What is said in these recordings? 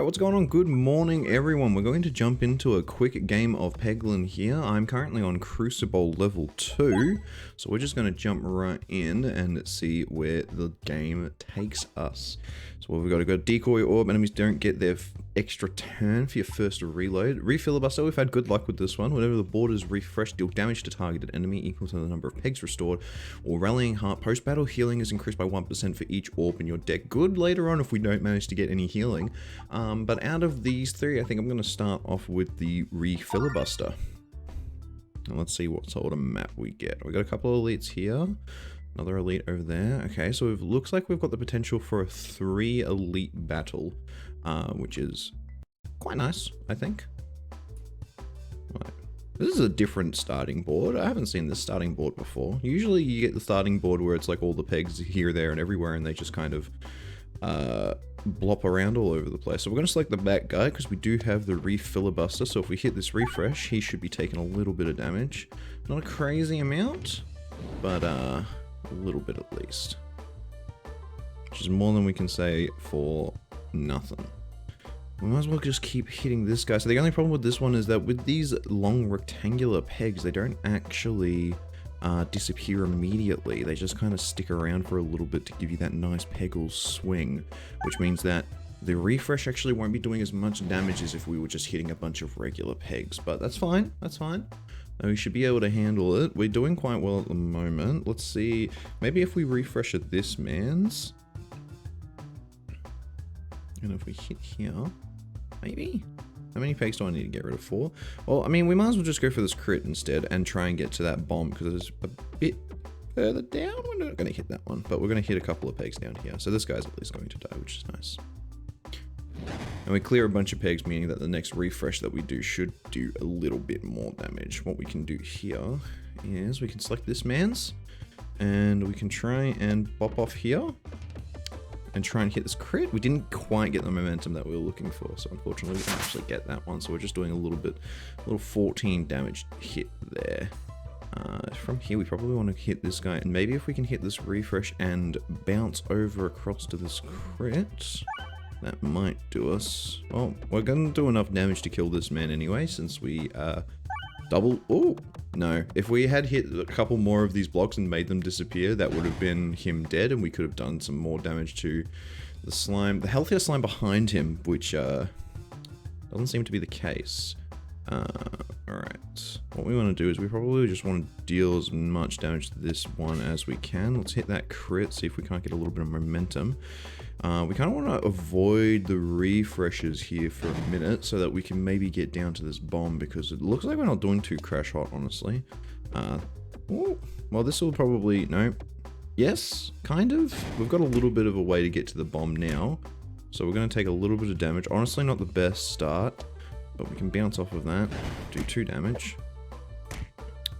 what's going on? Good morning, everyone. We're going to jump into a quick game of Peglin here. I'm currently on Crucible level 2, so we're just going to jump right in and see where the game takes us. So we've got to go decoy orb. Enemies don't get their extra turn for your first reload. Refilibuster, we've had good luck with this one. Whenever the board is refreshed, deal damage to targeted enemy equal to the number of pegs restored, or Rallying Heart. Post-battle healing is increased by 1% for each orb in your deck. Good later on if we don't manage to get any healing. But out of these three, I think I'm going to start off with the Refilibuster. And let's see what sort of map we get. We got a couple of elites here. Another elite over there. Okay, so it looks like we've got the potential for a 3 elite battle, which is quite nice, I think. Right. This is a different starting board. I haven't seen this starting board before. Usually you get the starting board where it's like all the pegs here, there, and everywhere, and they just kind of blop around all over the place. So we're going to select the back guy because we do have the Refilibuster. So if we hit this refresh, he should be taking a little bit of damage. Not a crazy amount, but a little bit at least. Which is more than we can say for nothing. We might as well just keep hitting this guy. So the only problem with this one is that with these long rectangular pegs, they don't actually disappear immediately. They just kind of stick around for a little bit to give you that nice peggle swing, which means that the refresh actually won't be doing as much damage as if we were just hitting a bunch of regular pegs, but that's fine, that's fine. We should be able to handle it. We're doing quite well at the moment. Let's see, maybe if we refresh at this man's, and if we hit here, maybe? How many pegs do I need to get rid of? 4? Well, I mean, we might as well just go for this crit instead and try and get to that bomb because it's a bit further down. We're not going to hit that one, but we're going to hit a couple of pegs down here. So this guy's at least going to die, which is nice. And we clear a bunch of pegs, meaning that the next refresh that we do should do a little bit more damage. What we can do here is we can select this man's and we can try and bop off here and try and hit this crit. We didn't quite get the momentum that we were looking for, so unfortunately we didn't actually get that one. So we're just doing a little 14 damage hit there. From here we probably want to hit this guy, and maybe if we can hit this refresh and bounce over across to this crit, that might do us. Well, we're gonna do enough damage to kill this man anyway, since we double. Oh no, if we had hit a couple more of these blocks and made them disappear, that would have been him dead, and we could have done some more damage to the slime, the healthier slime behind him, which doesn't seem to be the case. Alright, what we want to do is we probably just want to deal as much damage to this one as we can. Let's hit that crit, see if we can't get a little bit of momentum. We kind of want to avoid the refreshes here for a minute so that we can maybe get down to this bomb, because it looks like we're not doing too crash hot, honestly. Well, this will probably, no. Yes, kind of. We've got a little bit of a way to get to the bomb now. So we're going to take a little bit of damage. Honestly, not the best start, but we can bounce off of that, do 2 damage.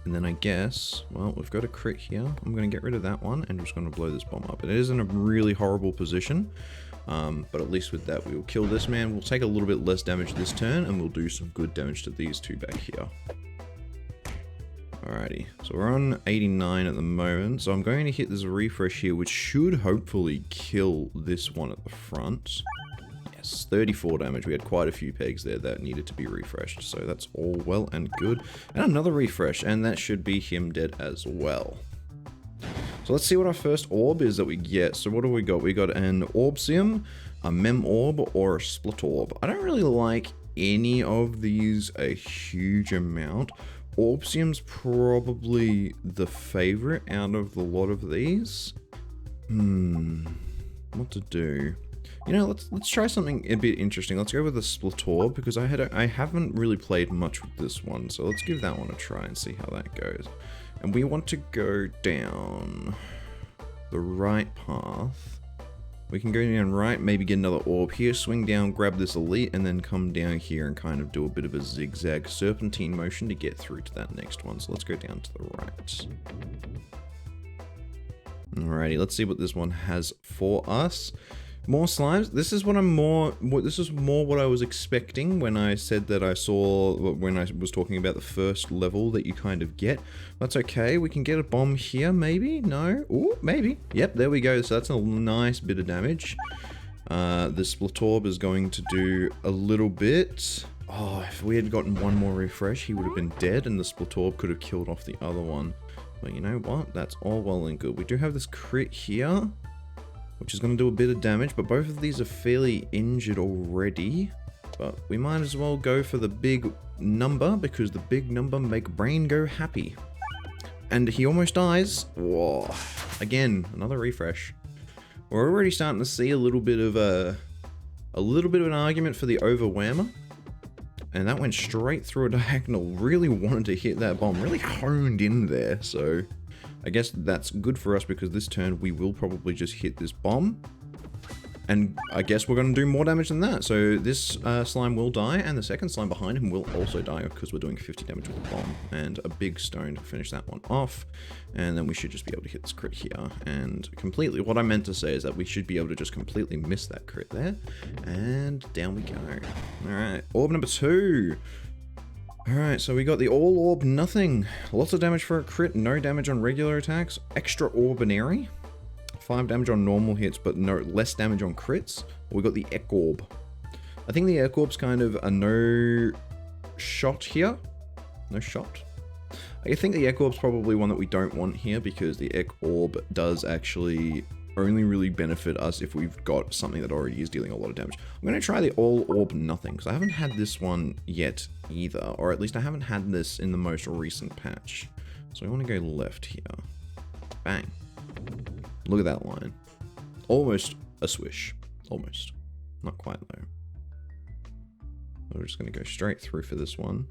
And then I guess, well, we've got a crit here. I'm going to get rid of that one and just going to blow this bomb up. It is in a really horrible position, but at least with that, we will kill this man. We'll take a little bit less damage this turn, and we'll do some good damage to these 2 back here. Alrighty, so we're on 89 at the moment. So I'm going to hit this refresh here, which should hopefully kill this one at the front. 34 damage. We had quite a few pegs there that needed to be refreshed, so that's all well and good. And another refresh, and that should be him dead as well. So let's see what our first orb is that we get. So what do we got? We got an Orbsium, a Mem Orb, or a Split Orb. I don't really like any of these a huge amount. Orbsium's probably the favorite out of the lot of these. What to do? You know, let's try something a bit interesting. Let's go with a Split Orb, because I haven't really played much with this one, so let's give that one a try and see how that goes. And we want to go down the right path. We can go down right, maybe get another orb here, swing down, grab this elite, and then come down here and kind of do a bit of a zigzag serpentine motion to get through to that next one. So let's go down to the right. Alrighty, let's see what this one has for us. More slimes. This is what this is more what I was expecting when I said that I saw, when I was talking about the first level that you kind of get. That's okay. We can get a bomb here, maybe? No? Ooh, maybe. Yep, there we go. So that's a nice bit of damage. The split orb is going to do a little bit. Oh, if we had gotten one more refresh, he would have been dead, and the split orb could have killed off the other one. But you know what? That's all well and good. We do have this crit here, which is going to do a bit of damage, but both of these are fairly injured already. But we might as well go for the big number, because the big number make brain go happy. And he almost dies. Whoa. Again, another refresh. We're already starting to see a little bit of an argument for the overwhammer. And that went straight through a diagonal. Really wanted to hit that bomb. Really honed in there. So I guess that's good for us, because this turn we will probably just hit this bomb. And I guess we're going to do more damage than that. So this slime will die, and the second slime behind him will also die, because we're doing 50 damage with a bomb. And a big stone to finish that one off. And then we should just be able to hit this crit here. And completely, what I meant to say is that we should be able to just completely miss that crit there. And down we go. Alright, orb number 2. Alright, so we got the all orb nothing. Lots of damage for a crit, no damage on regular attacks. Extraordinary. 5 damage on normal hits, but no less damage on crits. We got the Ek Orb. I think the Ek Orb's kind of a no shot here. No shot. I think the Ek Orb's probably one that we don't want here, because the Ek Orb does actually only really benefit us if we've got something that already is dealing a lot of damage. I'm going to try the All Orb Nothing, because I haven't had this one yet either, or at least I haven't had this in the most recent patch. So we want to go left here. Bang. Look at that line. Almost a swish. Almost. Not quite though. We're just going to go straight through for this one.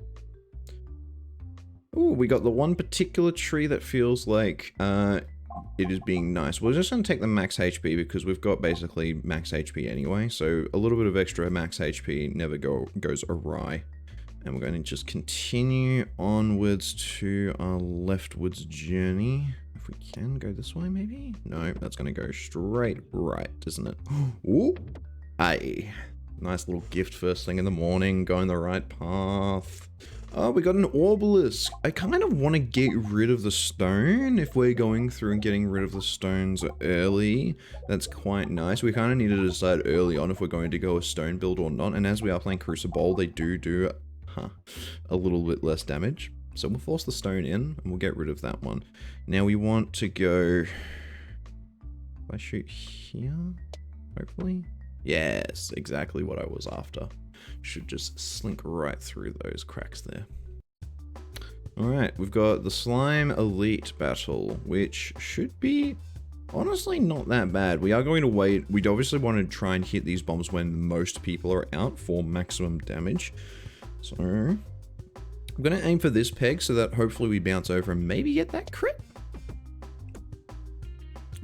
Ooh, we got the one particular tree that feels like it is being nice. We're just going to take the max HP, because we've got basically max HP anyway. So a little bit of extra max HP never goes awry. And we're going to just continue onwards to our leftwards journey. If we can go this way, maybe? No, that's going to go straight right, isn't it? Ooh. Aye. Nice little gift first thing in the morning, going the right path. Oh, we got an Obelisk. I kind of want to get rid of the stone if we're going through and getting rid of the stones early. That's quite nice. We kind of need to decide early on if we're going to go a stone build or not. And as we are playing Crucible, they do a little bit less damage. So we'll force the stone in, and we'll get rid of that one. Now we want to go... If I shoot here, hopefully? Yes, exactly what I was after. Should just slink right through those cracks there. Alright, we've got the Slime Elite Battle, which should be honestly not that bad. We are going to wait. We'd obviously want to try and hit these bombs when most people are out for maximum damage. So... I'm going to aim for this peg so that hopefully we bounce over and maybe get that crit.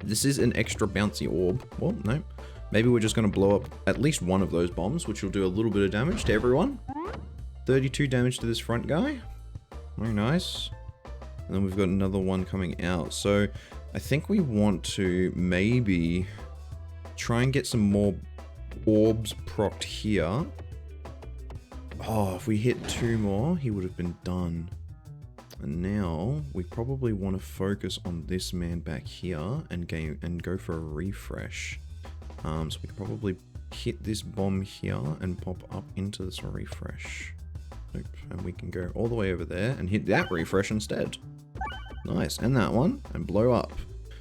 This is an extra bouncy orb. Well, no. Maybe we're just going to blow up at least one of those bombs, which will do a little bit of damage to everyone. 32 damage to this front guy. Very nice. And then we've got another one coming out. So I think we want to maybe try and get some more orbs procced here. Oh, if we hit 2 more, he would have been done. And now we probably want to focus on this man back here and go for a refresh. So we can probably hit this bomb here and pop up into this refresh. Nope. And we can go all the way over there and hit that refresh instead. Nice. And that one, and blow up.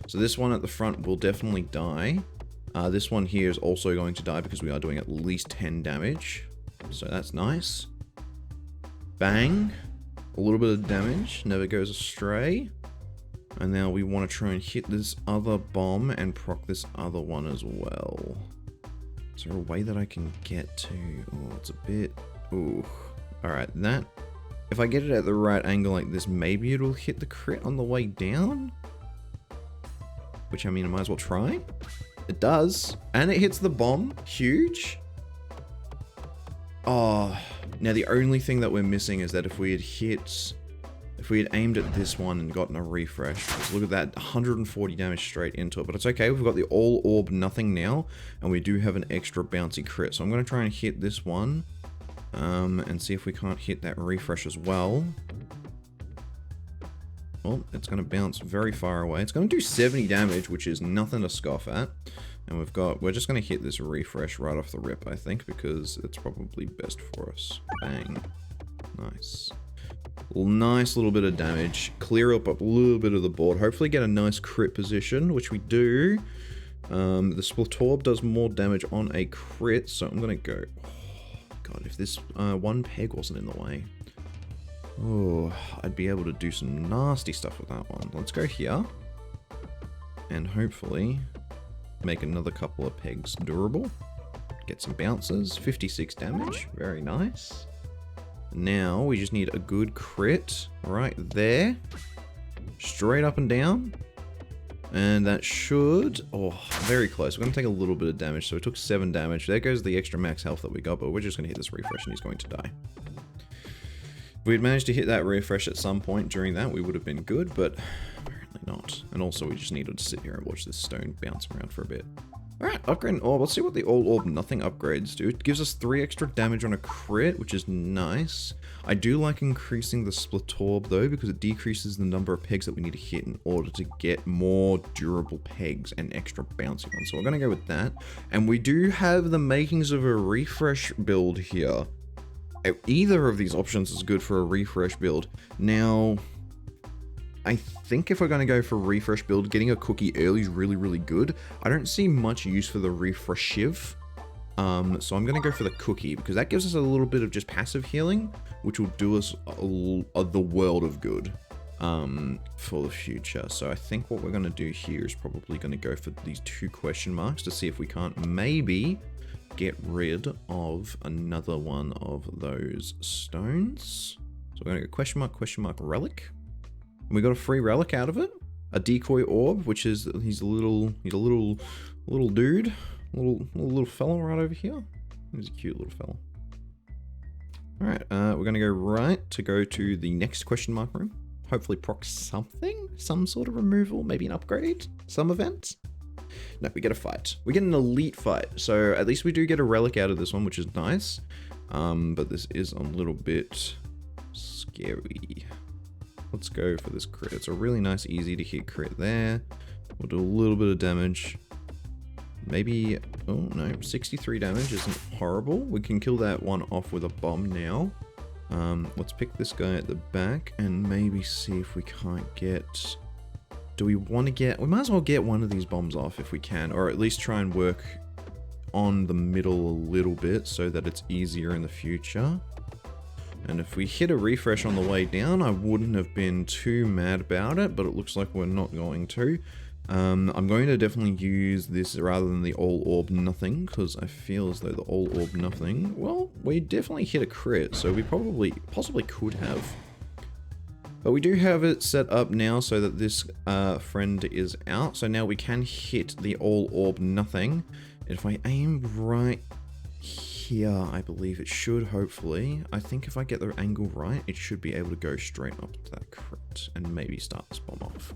So this one at the front will definitely die. This one here is also going to die because we are doing at least 10 damage. So that's nice. Bang. A little bit of damage. Never goes astray. And now we want to try and hit this other bomb and proc this other one as well. Is there a way that I can get to... Oh, it's a bit... Ooh. Alright, that... If I get it at the right angle like this, maybe it'll hit the crit on the way down? Which, I mean, I might as well try. It does. And it hits the bomb. Huge. Oh, now the only thing that we're missing is that if we had aimed at this one and gotten a refresh, look at that, 140 damage straight into it, but it's okay, we've got the all orb nothing now, and we do have an extra bouncy crit, so I'm going to try and hit this one, and see if we can't hit that refresh as well. Well, it's going to bounce very far away. It's going to do 70 damage, which is nothing to scoff at. And we're just going to hit this refresh right off the rip, I think, because it's probably best for us. Bang. Nice. Nice little bit of damage. Clear up a little bit of the board. Hopefully get a nice crit position, which we do. The Splatorb does more damage on a crit, so I'm going to go... Oh, God, if this one peg wasn't in the way. Oh, I'd be able to do some nasty stuff with that one. Let's go here. And hopefully make another couple of pegs durable. Get some bounces. 56 damage. Very nice. Now we just need a good crit right there. Straight up and down. And that should... Oh, very close. We're going to take a little bit of damage. So we took 7 damage. There goes the extra max health that we got, but we're just going to hit this refresh and he's going to die. If we had managed to hit that refresh at some point during that, we would have been good, but apparently not. And also, we just needed to sit here and watch this stone bounce around for a bit. Alright, upgrade an orb. Let's see what the old orb nothing upgrades do. It gives us 3 extra damage on a crit, which is nice. I do like increasing the Splatorb, though, because it decreases the number of pegs that we need to hit in order to get more durable pegs and extra bouncy ones. So we're going to go with that. And we do have the makings of a refresh build here. Either of these options is good for a refresh build. Now, I think if we're going to go for refresh build, getting a cookie early is really, really good. I don't see much use for the refresh shiv. So I'm going to go for the cookie, because that gives us a little bit of just passive healing, which will do us the world of good for the future. So I think what we're going to do here is probably going to go for these 2 question marks to see if we can't maybe get rid of another one of those stones. So we're going to go question mark, relic. And we got a free relic out of it. A decoy orb, which is, he's a little dude. Little fella right over here. He's a cute little fella. Alright, we're going to go to the next question mark room. Hopefully proc something? Some sort of removal, maybe an upgrade? Some event? No, we get a fight. We get an elite fight. So at least we do get a relic out of this one, which is nice. But this is a little bit scary. Let's go for this crit. It's a really nice, easy to hit crit there. We'll do a little bit of damage. Maybe, oh no, 63 damage isn't horrible. We can kill that one off with a bomb now. Let's pick this guy at the back and maybe see if we can't get... Do we want to get... We might as well get one of these bombs off if we can, or at least try and work on the middle a little bit so that it's easier in the future. And if we hit a refresh on the way down, I wouldn't have been too mad about it, but it looks like we're not going to. I'm going to definitely use this rather than the all orb nothing, because I feel as though the all orb nothing, well, we definitely hit a crit, so we possibly could have. But we do have it set up now so that this friend is out. So now we can hit the all orb nothing. If I aim right here, I believe it should hopefully. I think if I get the angle right, it should be able to go straight up to that crit and maybe start this bomb off.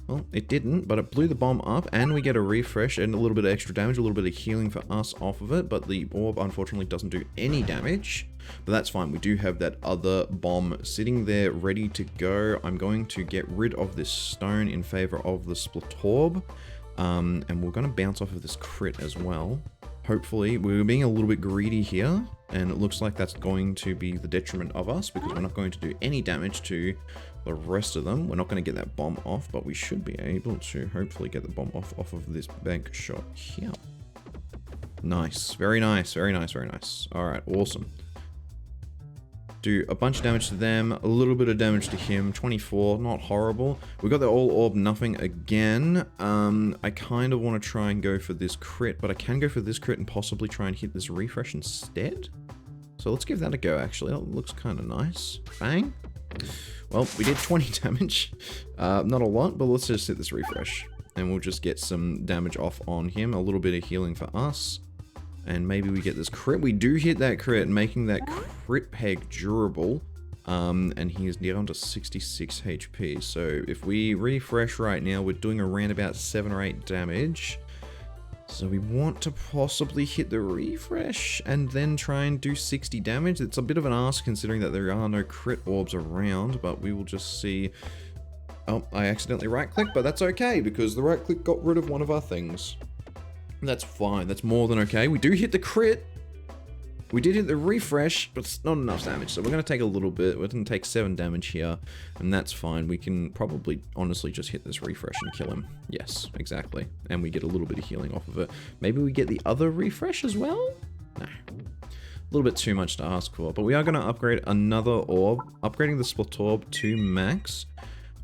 Well, it didn't, but it blew the bomb up, and we get a refresh and a little bit of extra damage, a little bit of healing for us off of it, but the orb unfortunately doesn't do any damage. But that's fine, we do have that other bomb sitting there ready to go. I'm going to get rid of this stone in favor of the Splatorb, and we're going to bounce off of this crit as well. Hopefully, we're being a little bit greedy here, and it looks like that's going to be the detriment of us, because we're not going to do any damage to the rest of them. We're not going to get that bomb off, but we should be able to hopefully get the bomb off of this bank shot here. Nice. Very nice. Very nice. Very nice. Alright, awesome. Do a bunch of damage to them, a little bit of damage to him. 24, not horrible. We got the all orb nothing again. I kind of want to try and go for this crit, but I can go for this crit and possibly try and hit this refresh instead. So let's give that a go, actually. That looks kind of nice. Bang. Well, we did 20 damage. Not a lot, but let's just hit this refresh. And we'll just get some damage off on him. A little bit of healing for us. And maybe we get this crit. We do hit that crit, making that crit peg durable. And he is down to 66 HP. So if we refresh right now, we're doing around about 7 or 8 damage. So we want to possibly hit the refresh and then try and do 60 damage. It's a bit of an ask considering that there are no crit orbs around, but we will just see Oh, I accidentally right-clicked, but that's okay, because the right-click got rid of one of our things. That's fine. That's more than okay. We do hit the crit. We did hit the refresh, but it's not enough damage, so we're going to take a little bit. We're going to take 7 damage here, and that's fine. We can probably, honestly, just hit this refresh and kill him. Yes, exactly. And we get a little bit of healing off of it. Maybe we get the other refresh as well? No. A little bit too much to ask for, but we are going to upgrade another orb. Upgrading the split orb to max.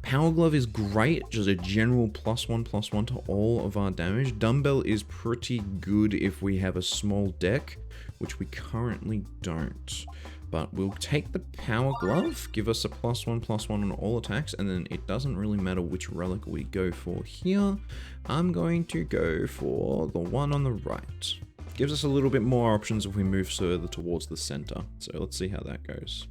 Power Glove is great, just a general +1/+1 to all of our damage. Dumbbell is pretty good if we have a small deck, which we currently don't. But we'll take the Power Glove, give us a +1/+1 on all attacks, and then it doesn't really matter which relic we go for here. I'm going to go for the one on the right. Gives us a little bit more options if we move further towards the center. So let's see how that goes.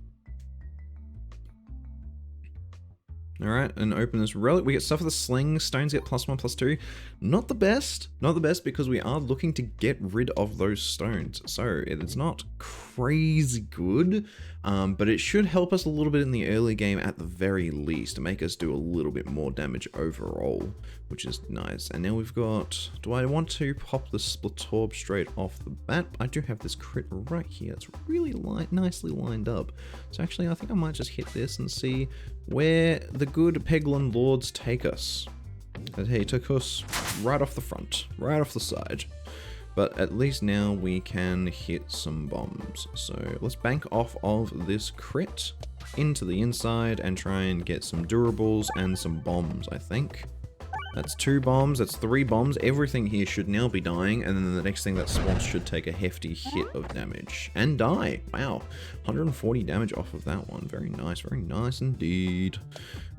Alright, and open this relic. We get stuff with the sling. Stones get +1/+2. Not the best. Not the best because we are looking to get rid of those stones. So it's not crazy good, but it should help us a little bit in the early game at the very least to make us do a little bit more damage overall, which is nice. And now we've got... Do I want to pop the split orb straight off the bat? I do have this crit right here. It's really nicely lined up. So actually, I think I might just hit this and see where the good Peglin lords take us. And hey, took us right off the front, right off the side. But at least now we can hit some bombs. So let's bank off of this crit into the inside and try and get some durables and some bombs, I think. That's 2 bombs, that's 3 bombs. Everything here should now be dying, and then the next thing that spawns should take a hefty hit of damage. And die. Wow. 140 damage off of that one. Very nice indeed.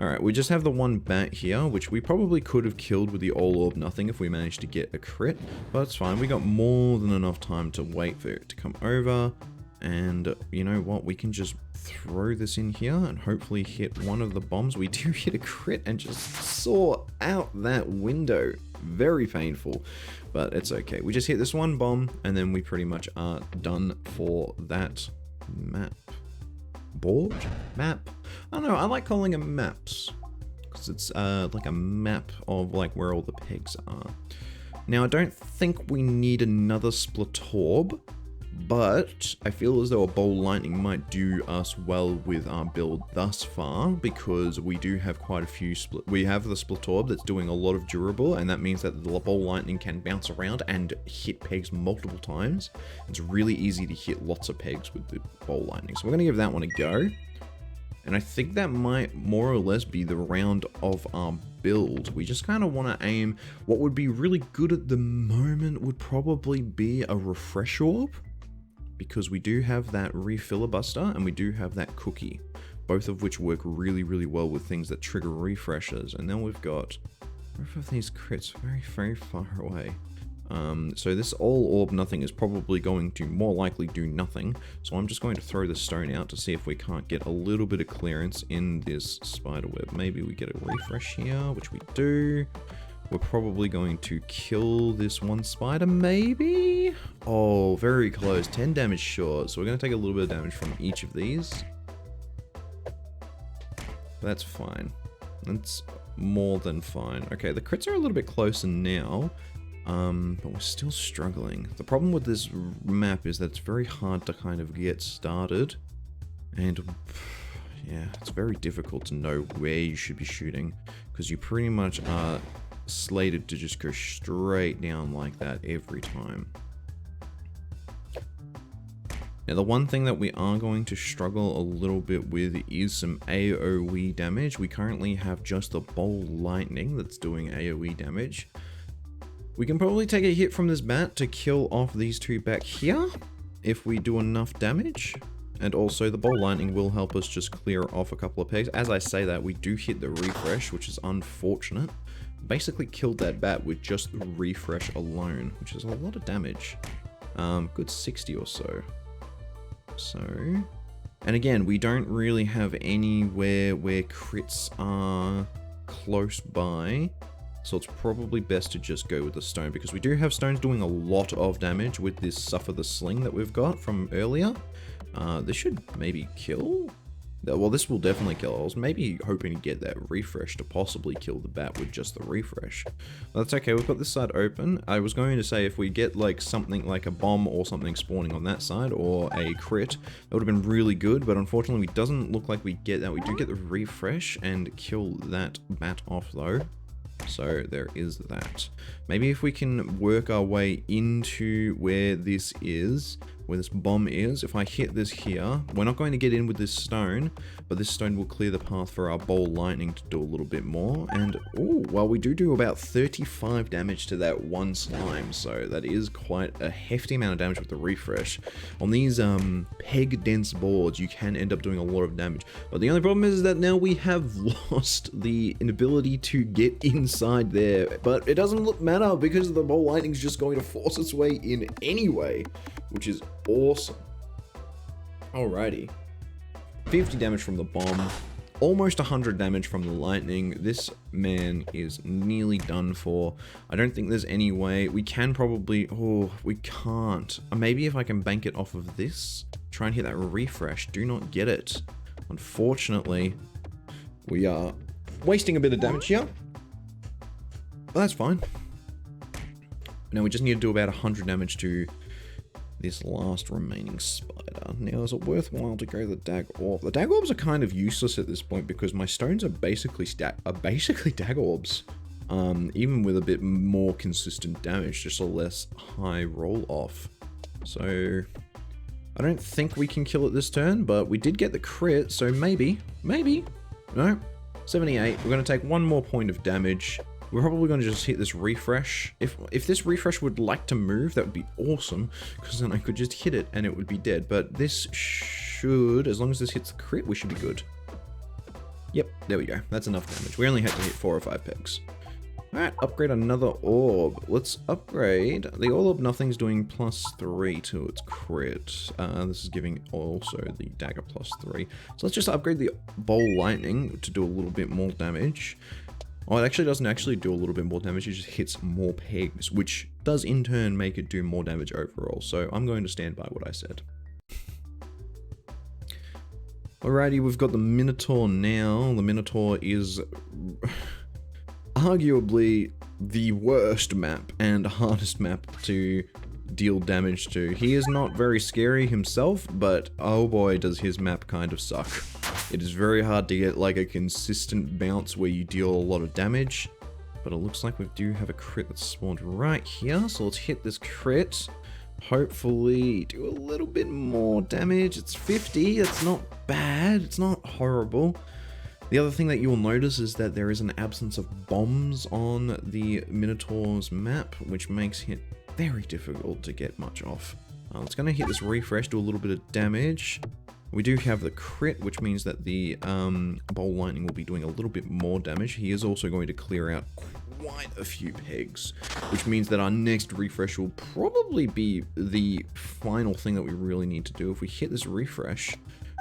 Alright, we just have the one bat here, which we probably could have killed with the all orb nothing if we managed to get a crit, but it's fine. We got more than enough time to wait for it to come over. And you know what, we can just throw this in here and hopefully hit one of the bombs. We do hit a crit and just saw out that window. Very painful, but it's okay. We just hit this one bomb and then we pretty much are done for that map. Board? Map? I don't know, I like calling them maps because it's like a map of like where all the pegs are. Now I don't think we need another split orb, but I feel as though a Bowl Lightning might do us well with our build thus far, because we do have quite a few we have the Split Orb that's doing a lot of durable, and that means that the Bowl Lightning can bounce around and hit pegs multiple times. It's really easy to hit lots of pegs with the Bowl Lightning, so we're going to give that one a go. And I think that might more or less be the round of our build. We just kind of want to aim... What would be really good at the moment would probably be a Refresh Orb, because we do have that Refilibuster and we do have that Cookie, both of which work really well with things that trigger refreshes. And then we've got both of these crits very far away. So this all orb nothing is probably going to more likely do nothing, so I'm just going to throw the stone out to see if we can't get a little bit of clearance in this spider web. Maybe we get a refresh here, which we do. We're probably going to kill this one spider, maybe? Oh, very close. 10 damage short. So we're going to take a little bit of damage from each of these. That's fine. That's more than fine. Okay, the crits are a little bit closer now, but we're still struggling. The problem with this map is that it's very hard to kind of get started. And yeah, it's very difficult to know where you should be shooting, because you pretty much are slated to just go straight down like that every time. Now the one thing that we are going to struggle a little bit with is some AoE damage. We currently have just the Bowl Lightning that's doing AoE damage. We can probably take a hit from this bat to kill off these 2 back here if we do enough damage. And also the Bowl Lightning will help us just clear off a couple of pegs. As I say that, we do hit the refresh, which is unfortunate. Basically killed that bat with just the refresh alone, which is a lot of damage. Good 60 or so. And again, we don't really have anywhere where crits are close by, so it's probably best to just go with the stone, because we do have stones doing a lot of damage with this Suffer the Sling that we've got from earlier. This should maybe kill? Well, this will definitely kill. I was maybe hoping to get that refresh to possibly kill the bat with just the refresh. That's okay, we've got this side open. I was going to say if we get like something like a bomb or something spawning on that side, or a crit, that would have been really good, but unfortunately it doesn't look like we get that. We do get the refresh and kill that bat off though. So there is that. Maybe if we can work our way into where this is, where this bomb is, if I hit this here, we're not going to get in with this stone, but this stone will clear the path for our ball lightning to do a little bit more. And, oh, well, we do about 35 damage to that one slime, so that is quite a hefty amount of damage with the refresh. On these peg-dense boards, you can end up doing a lot of damage, but the only problem is that now we have lost the inability to get inside there, but it doesn't matter because the ball lightning's just going to force its way in anyway, which is awesome. Alrighty. 50 damage from the bomb, almost 100 damage from the lightning. This man is nearly done for. I don't think there's any way. We can probably... Oh, we can't. Maybe if I can bank it off of this. Try and hit that refresh. Do not get it. Unfortunately, we are wasting a bit of damage here. But that's fine. Now we just need to do about 100 damage to this last remaining spider. Now, is it worthwhile to go the dag orb? The dag orbs are kind of useless at this point because my stones are basically dag orbs. Even with a bit more consistent damage, just a less high roll off. So I don't think we can kill it this turn, but we did get the crit, so maybe. No, 78. We're going to take one more point of damage. We're probably going to just hit this refresh. If this refresh would like to move, that would be awesome, because then I could just hit it and it would be dead. But this should, as long as this hits the crit, we should be good. Yep, there we go. That's enough damage. We only had to hit 4 or 5 pegs. Alright, upgrade another orb. Let's upgrade. The orb nothing's doing +3 to its crit. This is giving also the dagger +3. So let's just upgrade the bowl lightning to do a little bit more damage. Oh, it actually doesn't actually do a little bit more damage, it just hits more pegs, which does in turn make it do more damage overall, so I'm going to stand by what I said. Alrighty, we've got the Minotaur now. The Minotaur is arguably the worst map and hardest map to deal damage to. He is not very scary himself, but oh boy does his map kind of suck. It is very hard to get like a consistent bounce where you deal a lot of damage, but it looks like we do have a crit that's spawned right here, so let's hit this crit. Hopefully do a little bit more damage. It's 50, it's not bad, it's not horrible. The other thing that you will notice is that there is an absence of bombs on the Minotaur's map, which makes it very difficult to get much off. It's going to hit this refresh, do a little bit of damage. We do have the crit, which means that the bowl lightning will be doing a little bit more damage. He is also going to clear out quite a few pegs, which means that our next refresh will probably be the final thing that we really need to do. If we hit this refresh,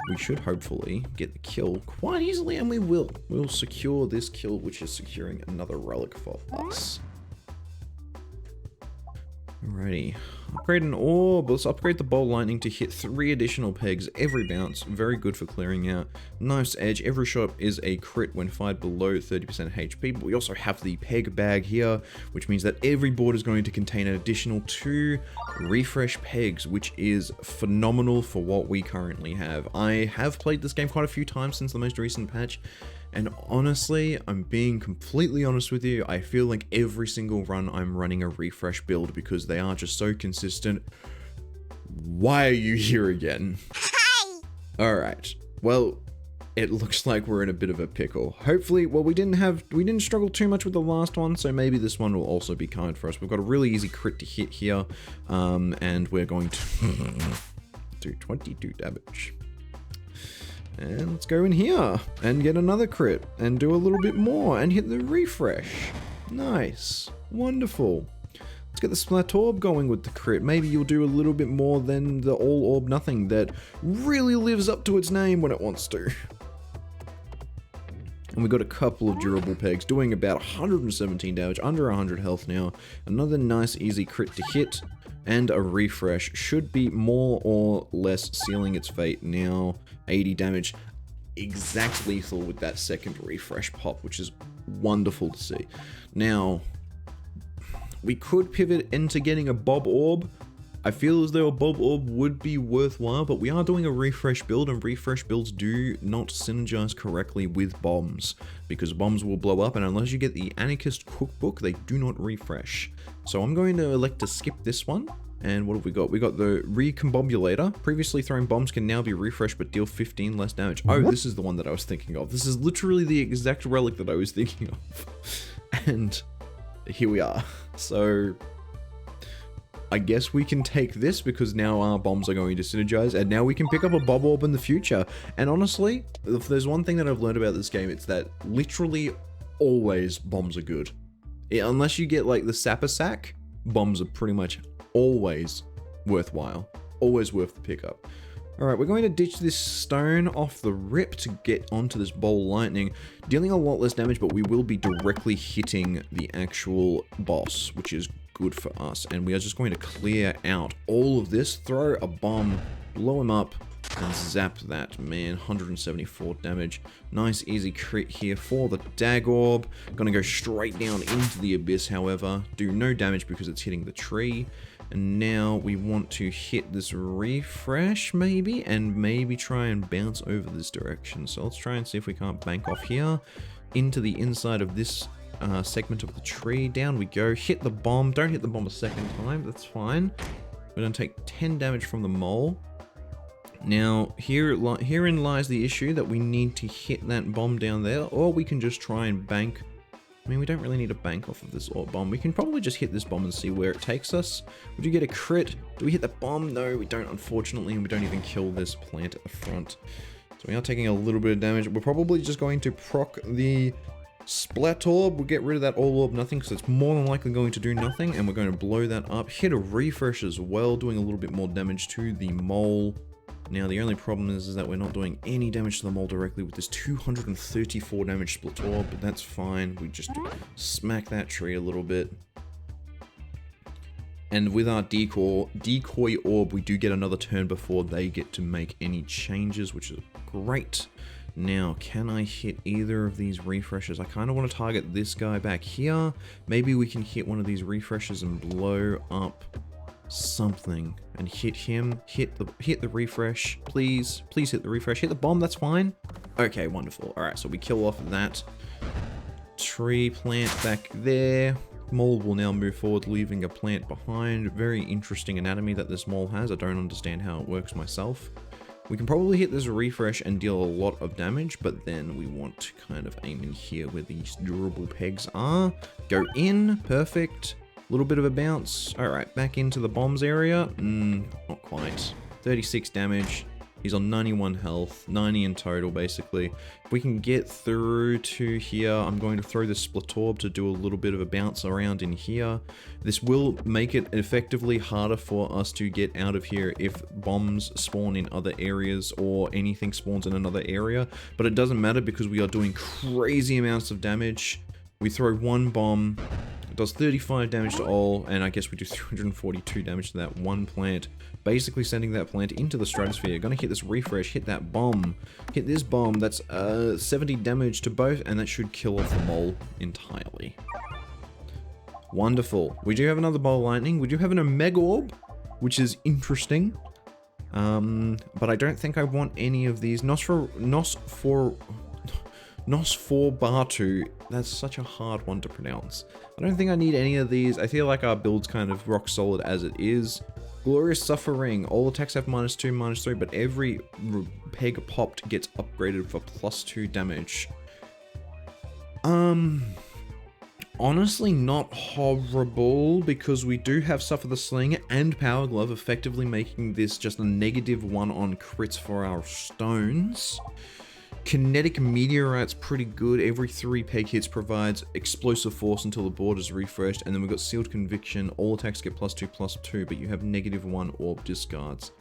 we should hopefully get the kill quite easily, and we will. We'll secure this kill, which is securing another relic for us. Alrighty, upgrade an orb. Let's upgrade the bowl lightning to hit 3 additional pegs every bounce. Very good for clearing out. Nice edge. Every shot is a crit when fired below 30% HP, but we also have the peg bag here, which means that every board is going to contain an additional 2 refresh pegs, which is phenomenal for what we currently have. I have played this game quite a few times since the most recent patch, and honestly, I'm being completely honest with you, I feel like every single run I'm running a refresh build because they are just so consistent. Why are you here again? Alright, well, it looks like we're in a bit of a pickle. Hopefully, well, we didn't struggle too much with the last one, so maybe this one will also be kind for us. We've got a really easy crit to hit here, and we're going to do 22 damage. And let's go in here and get another crit and do a little bit more and hit the refresh. Nice. Wonderful. Let's get the Splat Orb going with the crit. Maybe you'll do a little bit more than the All Orb Nothing that really lives up to its name when it wants to. And we got a couple of durable pegs doing about 117 damage, under 100 health now. Another nice easy crit to hit. And a refresh should be more or less sealing its fate now. 80 damage. exact lethal with that second refresh pop, which is wonderful to see. Now, we could pivot into getting a Bob Orb. I feel as though a Bob Orb would be worthwhile, but we are doing a refresh build, and refresh builds do not synergize correctly with bombs, because bombs will blow up, and unless you get the Anarchist Cookbook, they do not refresh. So I'm going to elect to skip this one. And what have we got? We got the Recombobulator. Previously thrown bombs can now be refreshed but deal 15 less damage. Oh, this is the one that I was thinking of. This is literally the exact relic that I was thinking of. And here we are. So I guess we can take this because now our bombs are going to synergize, and now we can pick up a Bob Orb in the future. And honestly, if there's one thing that I've learned about this game, it's that literally always bombs are good. Unless you get like the Sapper Sack, bombs are pretty much always worthwhile, always worth the pickup. All right, we're going to ditch this stone off the rip to get onto this Bowl Lightning, dealing a lot less damage, but we will be directly hitting the actual boss, which is good for us. And we are just going to clear out all of this, throw a bomb, blow him up, and zap that, man. 174 damage. Nice easy crit here for the Dag Orb. Gonna go straight down into the abyss, however. Do no damage because it's hitting the tree. And now we want to hit this refresh, maybe, and maybe try and bounce over this direction. So let's try and see if we can't bank off here into the inside of this segment of the tree. Down we go. Hit the bomb. Don't hit the bomb a second time. That's fine. We're going to take 10 damage from the mole. Now, herein lies the issue that we need to hit that bomb down there, or we can just try and bank. I mean, we don't really need to bank off of this orb bomb. We can probably just hit this bomb and see where it takes us. Would you get a crit? Do we hit the bomb? No, we don't, unfortunately, and we don't even kill this plant at the front. So we are taking a little bit of damage. We're probably just going to proc the Splat Orb. We'll get rid of that All Orb Nothing, because it's more than likely going to do nothing, and we're going to blow that up. Hit a refresh as well, doing a little bit more damage to the mole. Now, the only problem is that we're not doing any damage to the mole directly with this 234 damage Split Orb, but that's fine. We just smack that tree a little bit. And with our decoy orb, we do get another turn before they get to make any changes, which is great. Now, can I hit either of these refreshes? I kind of want to target this guy back here. Maybe we can hit one of these refreshes and blow up something and hit him. Hit the refresh, please hit the refresh. Hit the bomb, that's fine. Okay, wonderful. All right, so we kill off that tree plant back there. Mole will now move forward, leaving a plant behind. Very interesting anatomy that this mole has. I don't understand how it works myself. We can probably hit this refresh and deal a lot of damage, but then we want to kind of aim in here where these durable pegs are. Go in, perfect. Little bit of a bounce. Alright, back into the bombs area. Not quite. 36 damage. He's on 91 health. 90 in total, basically. If we can get through to here, I'm going to throw the Split Orb to do a little bit of a bounce around in here. This will make it effectively harder for us to get out of here if bombs spawn in other areas or anything spawns in another area. But it doesn't matter because we are doing crazy amounts of damage. We throw one bomb. It does 35 damage to all, and I guess we do 342 damage to that one plant, basically sending that plant into the stratosphere. Gonna hit this refresh, hit that bomb, hit this bomb, that's 70 damage to both, and that should kill off the mole entirely. Wonderful. We do have another Bowl Lightning, we do have an Omega Orb, which is interesting, but I don't think I want any of these. Nosferatu, that's such a hard one to pronounce. I don't think I need any of these. I feel like our build's kind of rock solid as it is. Glorious Suffering, all attacks have -2, -3, but every peg popped gets upgraded for +2 damage. Honestly, not horrible, because we do have Suffer the Sling and Power Glove, effectively making this just a -1 on crits for our stones. Kinetic Meteorite's pretty good. Every 3 peg hits provides explosive force until the board is refreshed. And then we've got Sealed Conviction. All attacks get +2/+2, but you have -1 orb discards.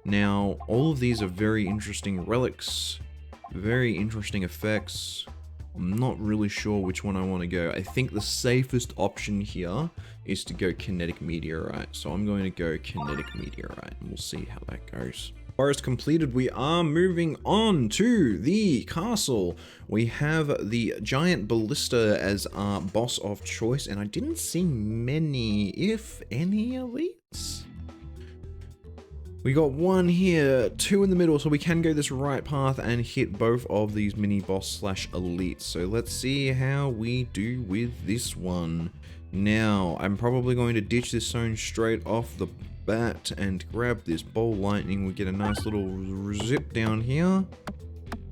Now, all of these are very interesting relics. Very interesting effects. I'm not really sure which one I want to go. I think the safest option here is to go Kinetic Meteorite. So I'm going to go Kinetic Meteorite, and we'll see how that goes. Forest completed. We are moving on to the castle. We have the giant ballista as our boss of choice, and I didn't see many, if any, elites. We got one here, two in the middle, so we can go this right path and hit both of these mini boss slash elites. So let's see how we do with this one. Now, I'm probably going to ditch this zone straight off the bat and grab this bowl lightning. We get a nice little zip down here,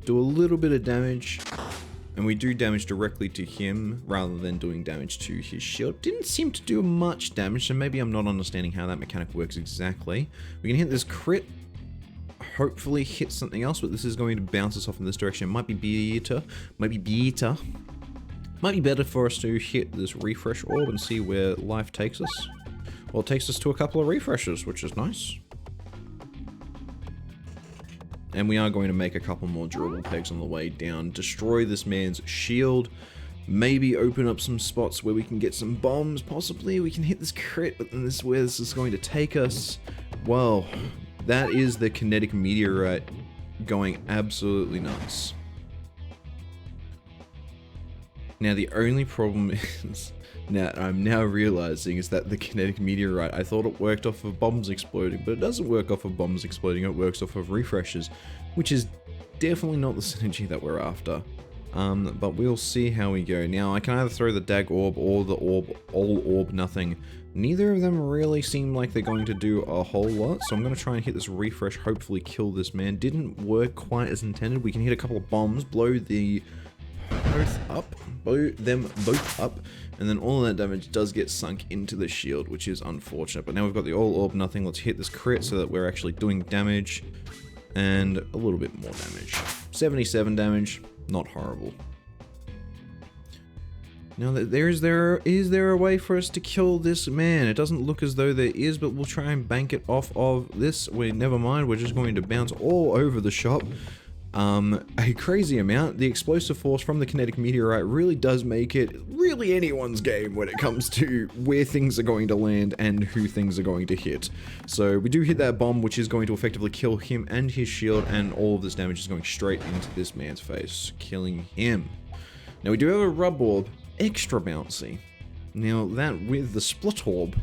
do a little bit of damage, and we do damage directly to him rather than doing damage to his shield. Didn't seem to do much damage, so maybe I'm not understanding how that mechanic works exactly. We can hit this crit, hopefully hit something else, but this is going to bounce us off in this direction. It might be better, might be better for us to hit this refresh orb and see where life takes us. Well, it takes us to a couple of refreshes, which is nice. And we are going to make a couple more durable pegs on the way down. Destroy this man's shield. Maybe open up some spots where we can get some bombs. Possibly we can hit this crit, but then this is where this is going to take us. Well, that is the kinetic meteorite going absolutely nuts. Now, the only problem is, now I'm now realizing, is that the kinetic meteorite, I thought it worked off of bombs exploding, but it doesn't work off of bombs exploding, it works off of refreshes, which is definitely not the synergy that we're after. But we'll see how we go. Now, I can either throw the dag orb or the orb, all orb nothing. Neither of them really seem like they're going to do a whole lot, so I'm going to try and hit this refresh, hopefully kill this man. Didn't work quite as intended. We can hit a couple of bombs, blow them both up, and then all of that damage does get sunk into the shield, which is unfortunate. But now we've got the all orb nothing. Let's hit this crit so that we're actually doing damage, and a little bit more damage. 77 damage, not horrible. Now, is there a way for us to kill this man? It doesn't look as though there is, but we'll try and bank it off of this. Never mind, we're just going to bounce all over the shop. A crazy amount. The explosive force from the kinetic meteorite really does make it really anyone's game when it comes to where things are going to land and who things are going to hit. So we do hit that bomb, which is going to effectively kill him and his shield, and all of this damage is going straight into this man's face, killing him. Now we do have a rub orb, extra bouncy. Now that with the split orb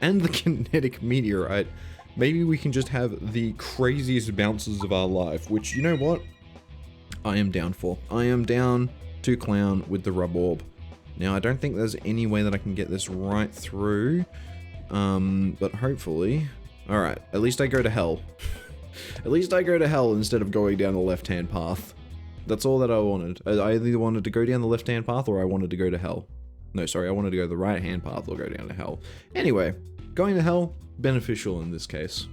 and the kinetic meteorite, maybe we can just have the craziest bounces of our life, which, you know what? I am down for. I am down to clown with the rub orb. Now, I don't think there's any way that I can get this right through, but hopefully... Alright, at least I go to hell. At least I go to hell instead of going down the left-hand path. That's all that I wanted. I either wanted to go down the left-hand path or I wanted to go to hell. No, sorry, I wanted to go the right-hand path or go down to hell. Anyway, going to hell, beneficial in this case.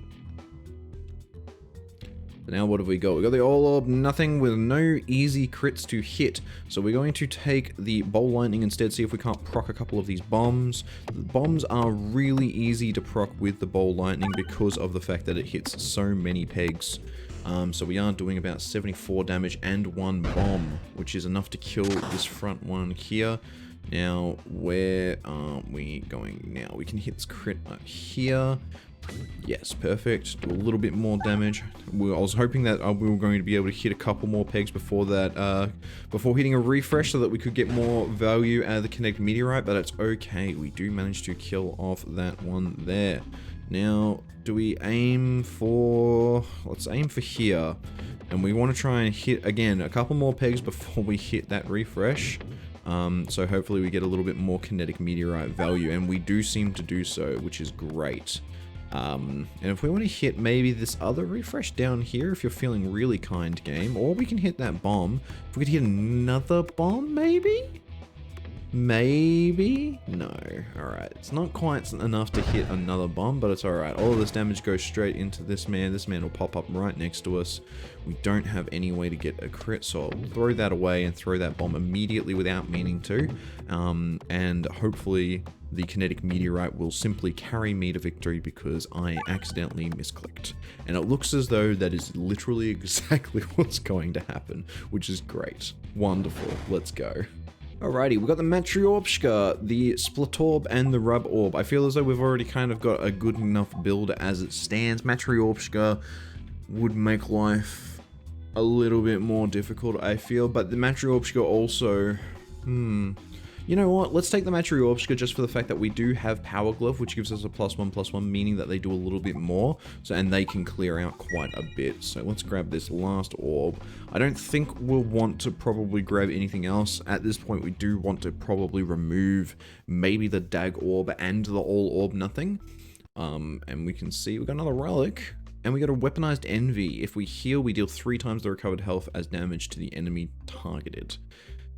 But now what have we got? We got the all orb nothing with no easy crits to hit. So we're going to take the bowl lightning instead, see if we can't proc a couple of these bombs. The bombs are really easy to proc with the bowl lightning because of the fact that it hits so many pegs. So we are doing about 74 damage and one bomb, which is enough to kill this front one here. Now, where are we going now? We can hit this crit up here. Yes, perfect. Do a little bit more damage. I was hoping that we were going to be able to hit a couple more pegs before that, before hitting a refresh so that we could get more value out of the kinetic meteorite, but it's okay. We do manage to kill off that one there. Now, do we aim for... Let's aim for here. And we want to try and hit, again, a couple more pegs before we hit that refresh. So hopefully we get a little bit more kinetic meteorite value, and we do seem to do so, which is great. And if we want to hit maybe this other refresh down here, if you're feeling really kind, game, or we can hit that bomb. If we could hit another bomb, maybe? Maybe? No. Alright, it's not quite enough to hit another bomb, but it's alright. All of this damage goes straight into this man. This man will pop up right next to us. We don't have any way to get a crit, so I'll throw that away and throw that bomb immediately without meaning to. And hopefully the kinetic meteorite will simply carry me to victory because I accidentally misclicked. And it looks as though that is literally exactly what's going to happen, which is great. Wonderful. Let's go. Alrighty, we've got the Matryoshka, the Split Orb, and the Rub Orb. I feel as though we've already kind of got a good enough build as it stands. Matryoshka, would make life a little bit more difficult, I feel. But the Matryoshka also, you know what? Let's take the Matryoshka just for the fact that we do have Power Glove, which gives us a +1/+1, meaning that they do a little bit more. So, and they can clear out quite a bit. So let's grab this last orb. I don't think we'll want to probably grab anything else. At this point, we do want to probably remove maybe the Dag Orb and the All Orb Nothing. And we can see we got another Relic. And we got a Weaponized Envy. If we heal, we deal 3 times the recovered health as damage to the enemy targeted.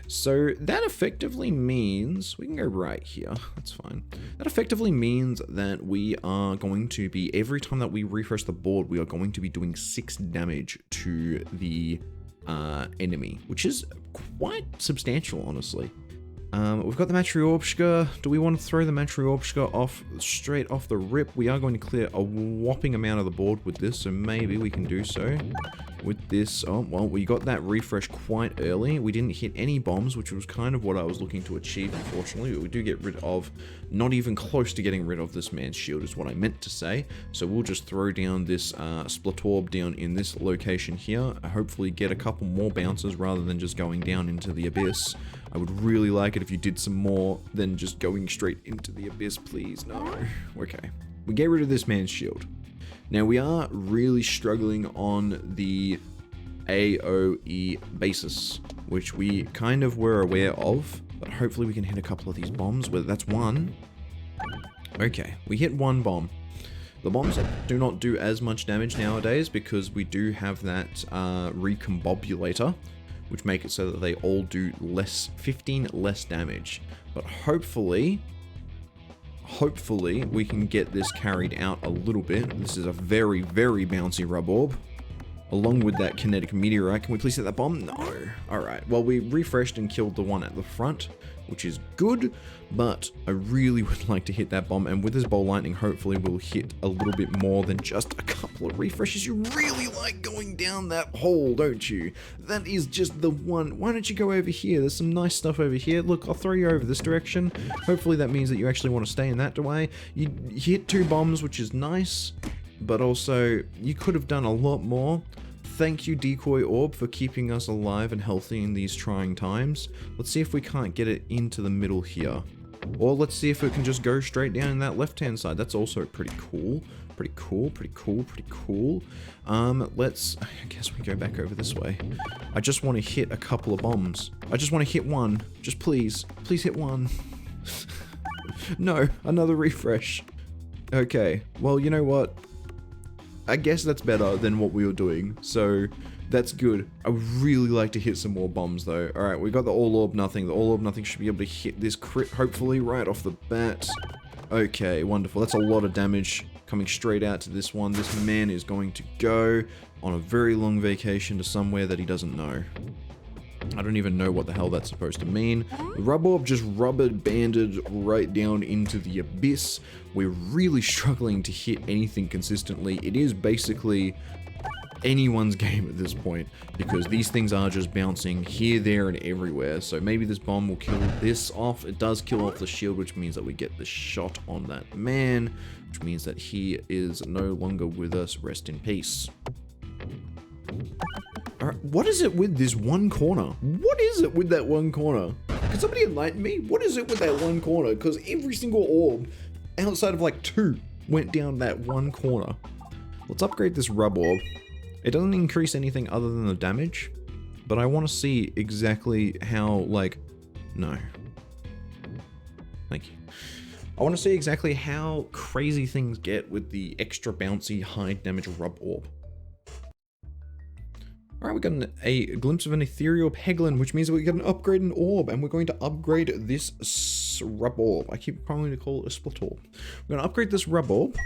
So that effectively means, we can go right here, that's fine. That effectively means that we are going to be, every time that we refresh the board, we are going to be doing 6 damage to the enemy, which is quite substantial, honestly. We've got the Matryoshka. Do we want to throw the Matryoshka off straight off the rip? We are going to clear a whopping amount of the board with this, so maybe we can do so with this. Oh, well, we got that refresh quite early. We didn't hit any bombs, which was kind of what I was looking to achieve, unfortunately. But we do get rid of, not even close to getting rid of this man's shield is what I meant to say. So we'll just throw down this split orb down in this location here. Hopefully get a couple more bounces rather than just going down into the abyss. I would really like it if you did some more than just going straight into the abyss, please. No. Okay. We get rid of this man's shield. Now, we are really struggling on the AoE basis, which we kind of were aware of, but hopefully we can hit a couple of these bombs, whether that's one. Okay, we hit one bomb. The bombs do not do as much damage nowadays because we do have that recombobulator, which make it so that they all do 15 less damage. But hopefully we can get this carried out a little bit. This is a very, very bouncy rub orb. Along with that kinetic meteorite. Can we please hit that bomb? No. Alright, well, we refreshed and killed the one at the front, which is good, but I really would like to hit that bomb, and with this Bolt Lightning, hopefully we'll hit a little bit more than just a couple of refreshes. You really like going down that hole, don't you? That is just the one. Why don't you go over here? There's some nice stuff over here. Look, I'll throw you over this direction. Hopefully that means that you actually want to stay in that way. You hit 2 bombs, which is nice, but also you could have done a lot more. Thank you, Decoy Orb, for keeping us alive and healthy in these trying times. Let's see if we can't get it into the middle here. Or let's see if it can just go straight down in that left-hand side. That's also pretty cool. Pretty cool, pretty cool, pretty cool. I guess we go back over this way. I just want to hit a couple of bombs. I just want to hit one. Just please. Please hit one. No, another refresh. Okay, well, you know what? I guess that's better than what we were doing, so that's good. I would really like to hit some more bombs, though. Alright, we got the All Orb Nothing. The All Orb Nothing should be able to hit this crit, hopefully, right off the bat. Okay, wonderful. That's a lot of damage coming straight out to this one. This man is going to go on a very long vacation to somewhere that he doesn't know. I don't even know what the hell that's supposed to mean. The Rub Orb just rubber-banded right down into the abyss. We're really struggling to hit anything consistently. It is basically anyone's game at this point, because these things are just bouncing here, there, and everywhere. So maybe this bomb will kill this off. It does kill off the shield, which means that we get the shot on that man, which means that he is no longer with us. Rest in peace. Alright, what is it with this one corner? What is it with that one corner? Can somebody enlighten me? What is it with that one corner? Because every single orb, outside of like 2, went down that one corner. Let's upgrade this Rub Orb. It doesn't increase anything other than the damage, but I want to see exactly how, like... No. Thank you. I want to see exactly how crazy things get with the extra bouncy high damage Rub Orb. Alright, we got a glimpse of an ethereal Peglin, which means that we get an upgrade in orb, and we're going to upgrade this Rub Orb. I keep trying to call it a split orb. We're going to upgrade this Rub Orb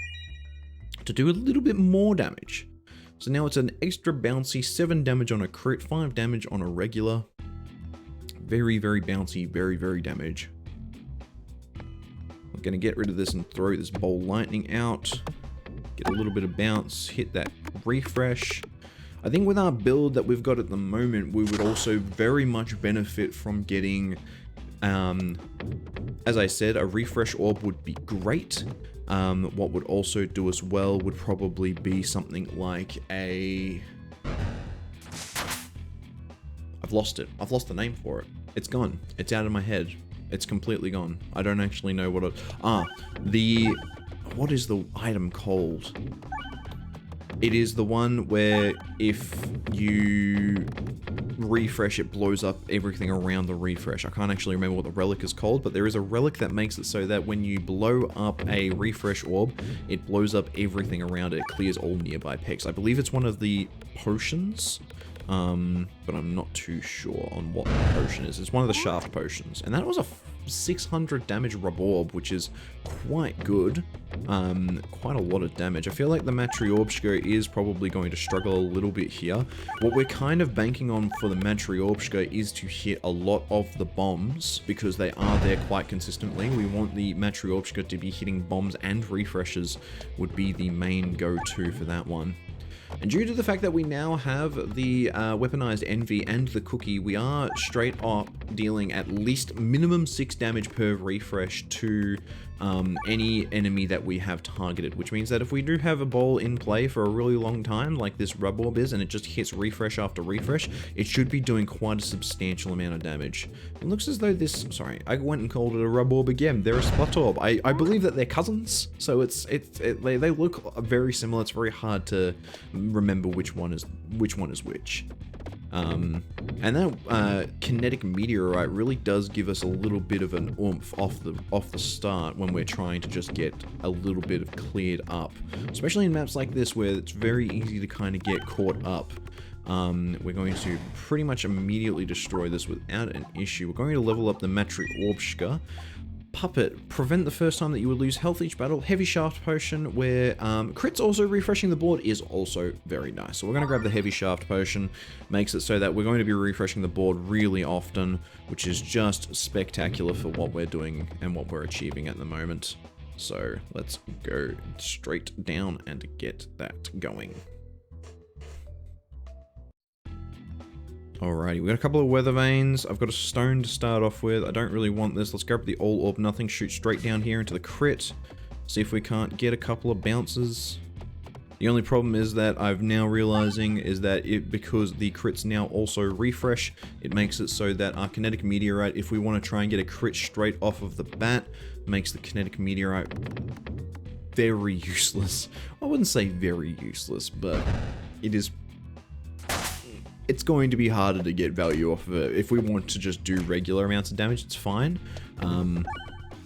to do a little bit more damage. So now it's an extra bouncy 7 damage on a crit, 5 damage on a regular. Very, very bouncy, very, very damage. We're going to get rid of this and throw this Bolt Lightning out. Get a little bit of bounce, hit that refresh. I think with our build that we've got at the moment, we would also very much benefit from getting As I said, a refresh orb would be great. What would also do as well would probably be something like a... I've lost it. I've lost the name for it. It's gone. It's out of my head. It's completely gone. I don't actually know what it... What is the item called? It is the one where if you refresh, it blows up everything around the refresh. I can't actually remember what the relic is called, but there is a relic that makes it so that when you blow up a refresh orb, it blows up everything around it. It clears all nearby pegs. I believe it's one of the potions, but I'm not too sure on what the potion is. It's one of the shaft potions, and that was a 600 damage rub orb, which is quite good. Quite a lot of damage. I feel like the Matryorbshka is probably going to struggle a little bit here. What we're kind of banking on for the Matryorbshka is to hit a lot of the bombs, because they are there quite consistently. We want the Matryorbshka to be hitting bombs, and refreshes would be the main go-to for that one. And due to the fact that we now have the weaponized envy and the cookie, we are straight up dealing at least minimum 6 damage per refresh to any enemy that we have targeted, which means that if we do have a ball in play for a really long time, like this rub orb is, and it just hits refresh after refresh, it should be doing quite a substantial amount of damage. It looks as though this, sorry, I went and called it a rub orb again. They're a spot orb. I believe that they're cousins, so they look very similar. It's very hard to remember which one is which. And that kinetic meteorite really does give us a little bit of an oomph off the start when we're trying to just get a little bit of cleared up, especially in maps like this where it's very easy to kind of get caught up. We're going to pretty much immediately destroy this without an issue. We're going to level up the Matryorbshka. Puppet, prevent the first time that you would lose health each battle. Heavy shaft potion, where crits also refreshing the board is also very nice. So we're going to grab the heavy shaft potion, makes it so that we're going to be refreshing the board really often, which is just spectacular for what we're doing and what we're achieving at the moment. So let's go straight down and get that going. Alrighty, we got a couple of weather vanes. I've got a stone to start off with. I don't really want this. Let's grab the all orb nothing, shoot straight down here into the crit. See if we can't get a couple of bounces. The only problem is that I've now realizing is that because the crits now also refresh, it makes it so that our kinetic meteorite, if we want to try and get a crit straight off of the bat, makes the kinetic meteorite very useless. I wouldn't say very useless, but it's going to be harder to get value off of it. If we want to just do regular amounts of damage, it's fine.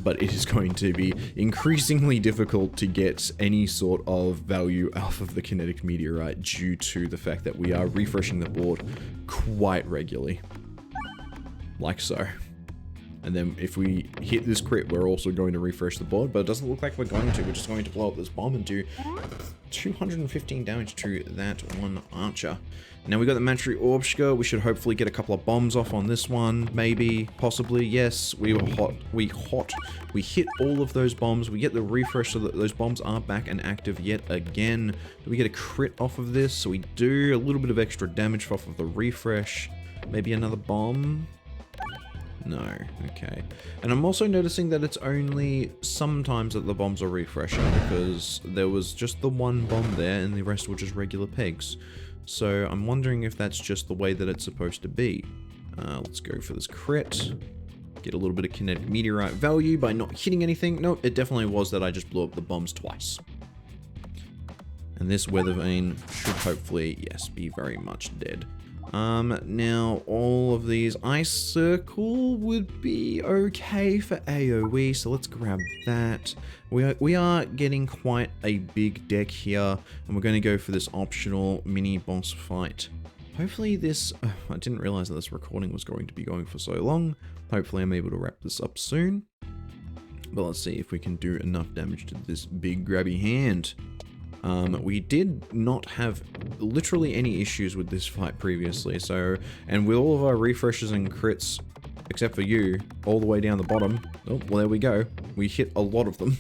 But it is going to be increasingly difficult to get any sort of value off of the kinetic meteorite due to the fact that we are refreshing the board quite regularly. Like so. And then if we hit this crit, we're also going to refresh the board, but it doesn't look like we're going to. We're just going to blow up this bomb and do 215 damage to that one archer. Now we got the Matryorbshka. We should hopefully get a couple of bombs off on this one. Maybe, possibly, yes. We were hot. We hit all of those bombs. We get the refresh so that those bombs are back and active yet again. Do we get a crit off of this? So we do a little bit of extra damage off of the refresh. Maybe another bomb? No, okay. And I'm also noticing that it's only sometimes that the bombs are refreshing, because there was just the one bomb there and the rest were just regular pegs. So I'm wondering if that's just the way that it's supposed to be. Let's go for this crit. Get a little bit of kinetic meteorite value by not hitting anything. Nope, it definitely was that I just blew up the bombs twice. And this weather vane should hopefully, yes, be very much dead. Now all of these ice circle would be okay for AoE, so let's grab that. We are getting quite a big deck here, and we're going to go for this optional mini boss fight. Hopefully this, I didn't realize that this recording was going to be going for so long. Hopefully I'm able to wrap this up soon. But let's see if we can do enough damage to this big grabby hand. We did not have literally any issues with this fight previously, so, and with all of our refreshes and crits, except for you, all the way down the bottom, oh, well there we go, we hit a lot of them.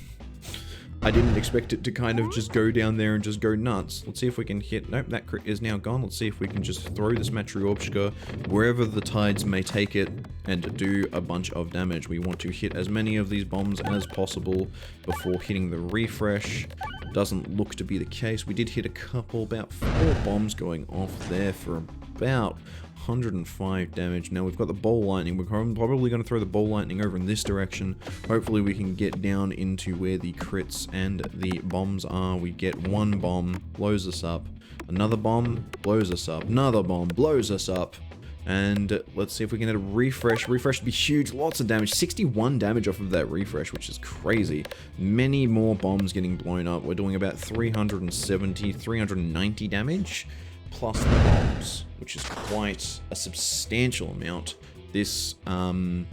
I didn't expect it to kind of just go down there and just go nuts. Let's see if we can hit... Nope, that crit is now gone. Let's see if we can just throw this Matryoshka wherever the tides may take it and do a bunch of damage. We want to hit as many of these bombs as possible before hitting the refresh. Doesn't look to be the case. We did hit a couple, about 4 bombs going off there for about 105 damage. Now we've got the ball lightning. We're probably going to throw the ball lightning over in this direction. Hopefully we can get down into where the crits and the bombs are. We get one bomb, blows us up. Another bomb, blows us up. Another bomb, blows us up. And let's see if we can get a refresh. Refresh would be huge. Lots of damage. 61 damage off of that refresh, which is crazy. Many more bombs getting blown up. We're doing about 370, 390 damage. Plus the bombs, which is quite a substantial amount. This wall's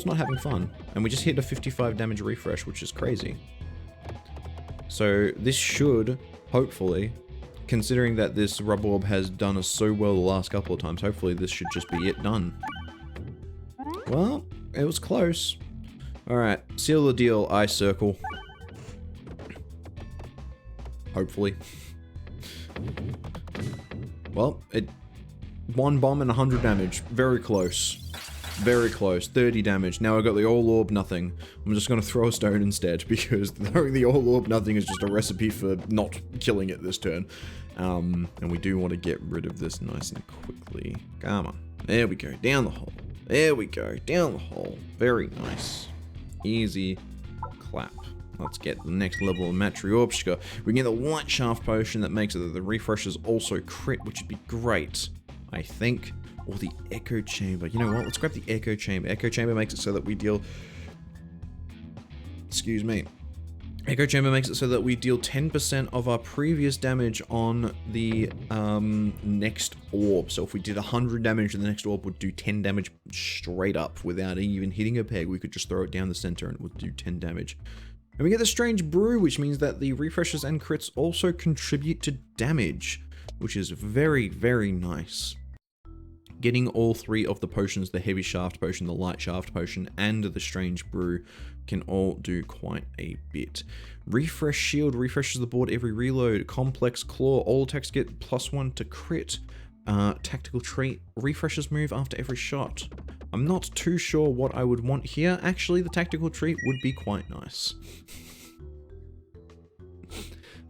not having fun. And we just hit a 55 damage refresh, which is crazy. So this should, hopefully, considering that this rubber orb has done us so well the last couple of times, hopefully this should just be it done. Well, it was close. Alright, seal the deal, I circle. Hopefully. Well, one bomb and 100 damage. Very close. Very close. 30 damage. Now I got the all orb nothing. I'm just gonna throw a stone instead, because throwing the all orb nothing is just a recipe for not killing it this turn. And we do want to get rid of this nice and quickly. Come on. There we go. Down the hole. There we go. Down the hole. Very nice. Easy clap. Let's get the next level of Matryoshka. We can get the white shaft potion that makes it that the refreshers also crit, which would be great, I think. Or the echo chamber. You know what? Let's grab the echo chamber. Echo chamber makes it so that we deal... Excuse me. Echo chamber makes it so that we deal 10% of our previous damage on the next orb. So if we did 100 damage, the next orb would do 10 damage straight up without even hitting a peg. We could just throw it down the center and it would do 10 damage. And we get the strange brew, which means that the refreshers and crits also contribute to damage, which is very, very nice. Getting all 3 of the potions, the heavy shaft potion, the light shaft potion, and the strange brew can all do quite a bit. Refresh shield refreshes the board every reload. Complex claw, all attacks get +1 to crit. Tactical trait, refreshes move after every shot. I'm not too sure what I would want here. Actually, the tactical treat would be quite nice.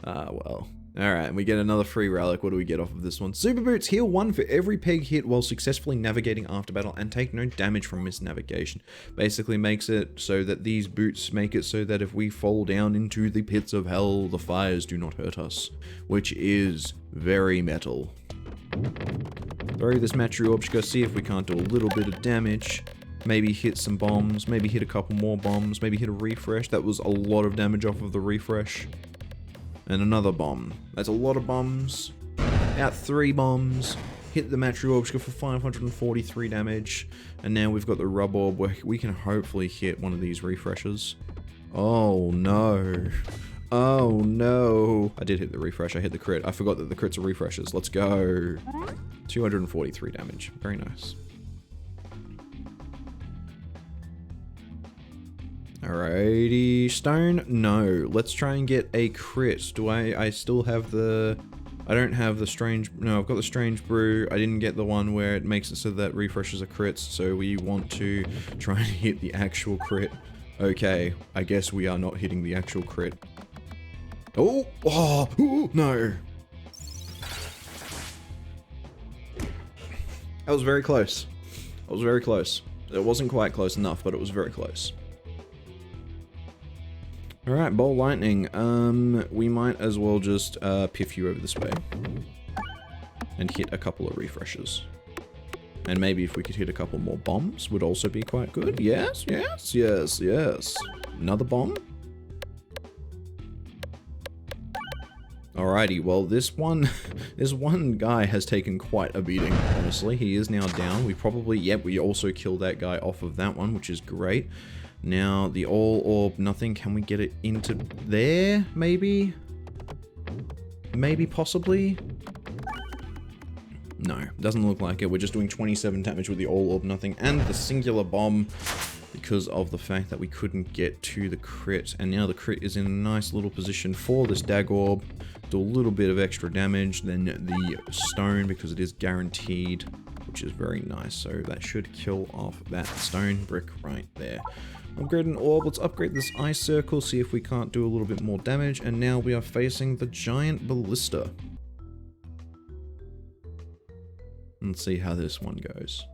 Well. Alright, we get another free relic. What do we get off of this one? Super Boots, heal 1 for every peg hit while successfully navigating after battle and take no damage from misnavigation. Basically makes it so that these boots make it so that if we fall down into the pits of hell, the fires do not hurt us. Which is very metal. Throw this Matryoshka, see if we can't do a little bit of damage. Maybe hit some bombs, maybe hit a couple more bombs, maybe hit a refresh. That was a lot of damage off of the refresh. And another bomb. That's a lot of bombs. Out 3 bombs. Hit the Matryoshka for 543 damage. And now we've got the rub orb where we can hopefully hit one of these refreshes. Oh no. Oh no. I did hit the refresh. I hit the crit. I forgot that the crits are refreshes. Let's go. 243 damage. Very nice. Alrighty, stone? No. Let's try and get a crit. Do I still have the... I don't have the strange... No, I've got the strange brew. I didn't get the one where it makes it so that refreshes are crits, so we want to try and hit the actual crit. Okay, I guess we are not hitting the actual crit. Oh! Oh! Ooh, no! That was very close. That was very close. It wasn't quite close enough, but it was very close. Alright, Ball Lightning. We might as well just piff you over this way. And hit a couple of refreshes. And maybe if we could hit a couple more bombs would also be quite good. Yes, yes, yes, yes. Another bomb. Alrighty, well this one guy has taken quite a beating, honestly. He is now down. We probably, yep, we also killed that guy off of that one, which is great. Now, the all orb, nothing. Can we get it into there, maybe? Maybe, possibly? No, doesn't look like it. We're just doing 27 damage with the all orb, nothing. And the singular bomb. because of the fact that we couldn't get to the crit. And now the crit is in a nice little position for this Dag Orb. Do a little bit of extra damage than the stone because it is guaranteed, which is very nice. So that should kill off that stone brick right there. Upgrade an orb. Let's upgrade this ice circle, see if we can't do a little bit more damage. And now we are facing the giant ballista. Let's see how this one goes.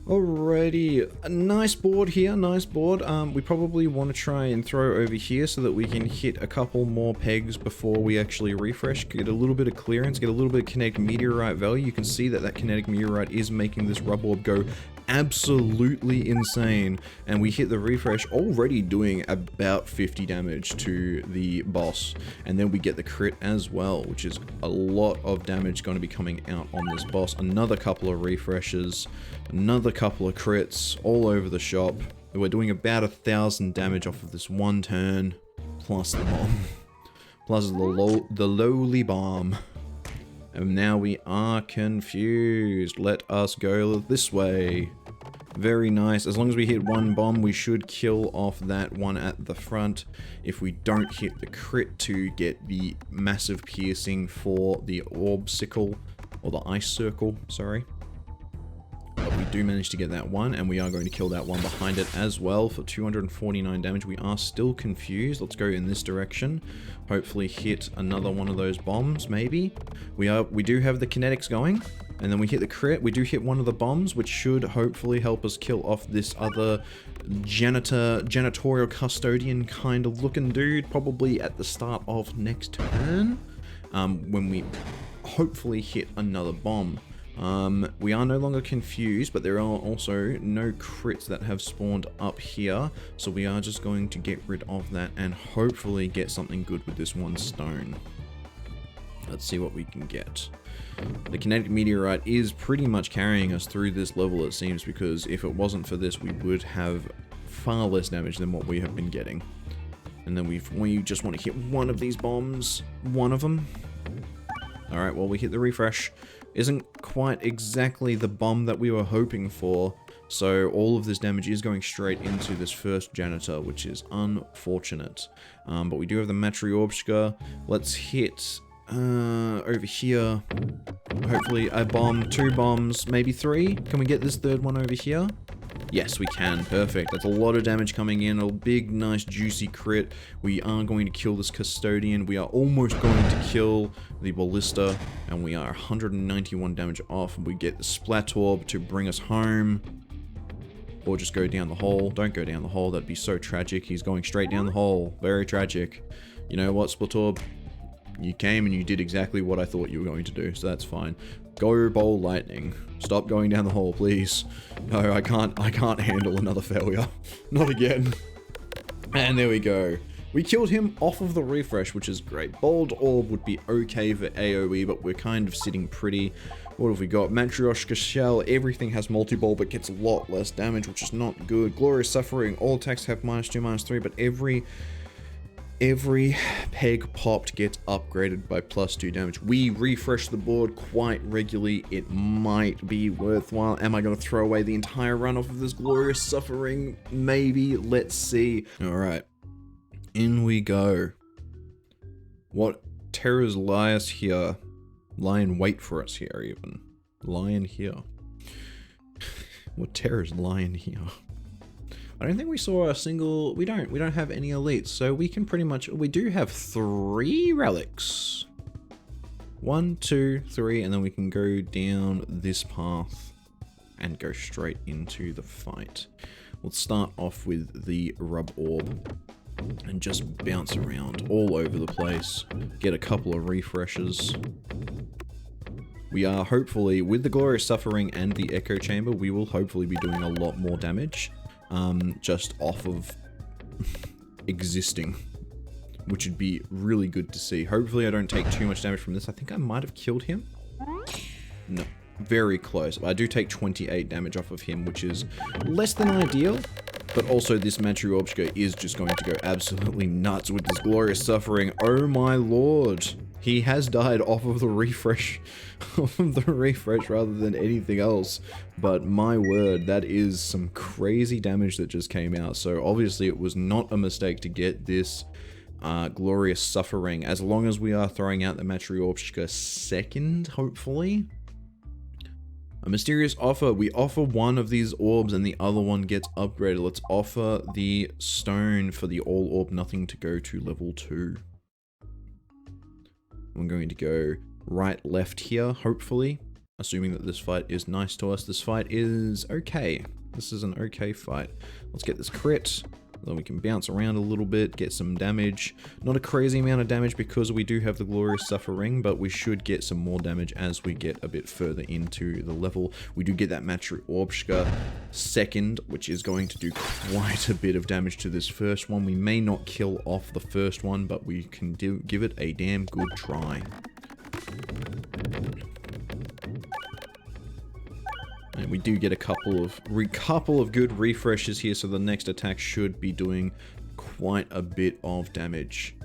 Alrighty, a nice board here, nice board. We probably want to try and throw over here so that we can hit a couple more pegs before we actually refresh, get a little bit of clearance, get a little bit of kinetic meteorite value. You can see that that kinetic meteorite is making this rub orb go absolutely insane, and we hit the refresh already doing about 50 damage to the boss, and then we get the crit as well, which is a lot of damage going to be coming out on this boss. Another couple of refreshes, another couple of crits all over the shop. We're doing about 1,000 damage off of this one turn, plus the bomb, plus the lowly bomb. And now we are confused. Let us go this way. Very nice. As long as we hit one bomb, we should kill off that one at the front. If we don't hit the crit to get the massive piercing for the orb sickle, or the ice circle, sorry. But we do manage to get that one, and we are going to kill that one behind it as well for 249 damage. We are still confused. Let's go in this direction. Hopefully hit another one of those bombs, maybe. We do have the kinetics going, and then we hit the crit. We do hit one of the bombs, which should hopefully help us kill off this other janitorial custodian kind of looking dude, probably at the start of next turn, when we hopefully hit another bomb. We are no longer confused, but there are also no crits that have spawned up here, so we are just going to get rid of that and hopefully get something good with this one stone. Let's see what we can get. The kinetic meteorite is pretty much carrying us through this level, it seems, because if it wasn't for this, we would have far less damage than what we have been getting. And then we just want to hit one of these bombs, one of them. Alright, well, we hit the refresh. Isn't quite exactly the bomb that we were hoping for, so all of this damage is going straight into this first janitor, which is unfortunate. But we do have the Matryoshka. Let's hit over here. Hopefully a bomb, 2 bombs, maybe 3. Can we get this third one over here? Yes, we can. Perfect. That's a lot of damage coming in. A big, nice, juicy crit. We are going to kill this custodian. We are almost going to kill the ballista. And we are 191 damage off. We get the splat orb to bring us home. Or just go down the hole. Don't go down the hole. That'd be so tragic. He's going straight down the hole. Very tragic. You know what, splat orb? You came and you did exactly what I thought you were going to do, so that's fine. Go bowl lightning. Stop going down the hole, please. No, I can't handle another failure. Not again. And there we go. We killed him off of the refresh, which is great. Bold orb would be okay for AoE, but we're kind of sitting pretty. What have we got? Matryoshka shell. Everything has multi-ball, but gets a lot less damage, which is not good. Glorious suffering. All attacks have -2, -3, but every peg popped gets upgraded by +2 damage. We refresh the board quite regularly. It might be worthwhile. Am I going to throw away the entire run off of this glorious suffering? Maybe. Let's see. Alright. In we go. What terrors lie us here? Lie in wait for us here, even. Lie in here. What terrors lie in here? I don't think we saw a single... We don't have any elites, so we can pretty much... We do have 3 relics. 1, 2, 3, and then we can go down this path and go straight into the fight. Let's start off with the rub orb and just bounce around all over the place. Get a couple of refreshes. We are hopefully, with the Glorious Suffering and the Echo Chamber, we will hopefully be doing a lot more damage. Just off of existing, which would be really good to see. Hopefully I don't take too much damage from this. I think I might have killed him. No, very close. I do take 28 damage off of him, which is less than ideal, but also this Matryoshka is just going to go absolutely nuts with this Glorious Suffering. Oh my lord. He has died off of the refresh, rather than anything else. But my word, that is some crazy damage that just came out. So obviously it was not a mistake to get this glorious suffering. As long as we are throwing out the Matryoshka second, hopefully. A mysterious offer. We offer one of these orbs and the other one gets upgraded. Let's offer the stone for the all orb nothing to go to level 2. I'm going to go right, left here, hopefully. Assuming that this fight is nice to us. This fight is okay. This is an okay fight. Let's get this crit. Then we can bounce around a little bit, get some damage. Not a crazy amount of damage because we do have the glorious suffering, but we should get some more damage as we get a bit further into the level. We do get that Matryoshka second, which is going to do quite a bit of damage to this first one. We may not kill off the first one, but we can give it a damn good try. And we do get a couple of good refreshes here, so the next attack should be doing quite a bit of damage.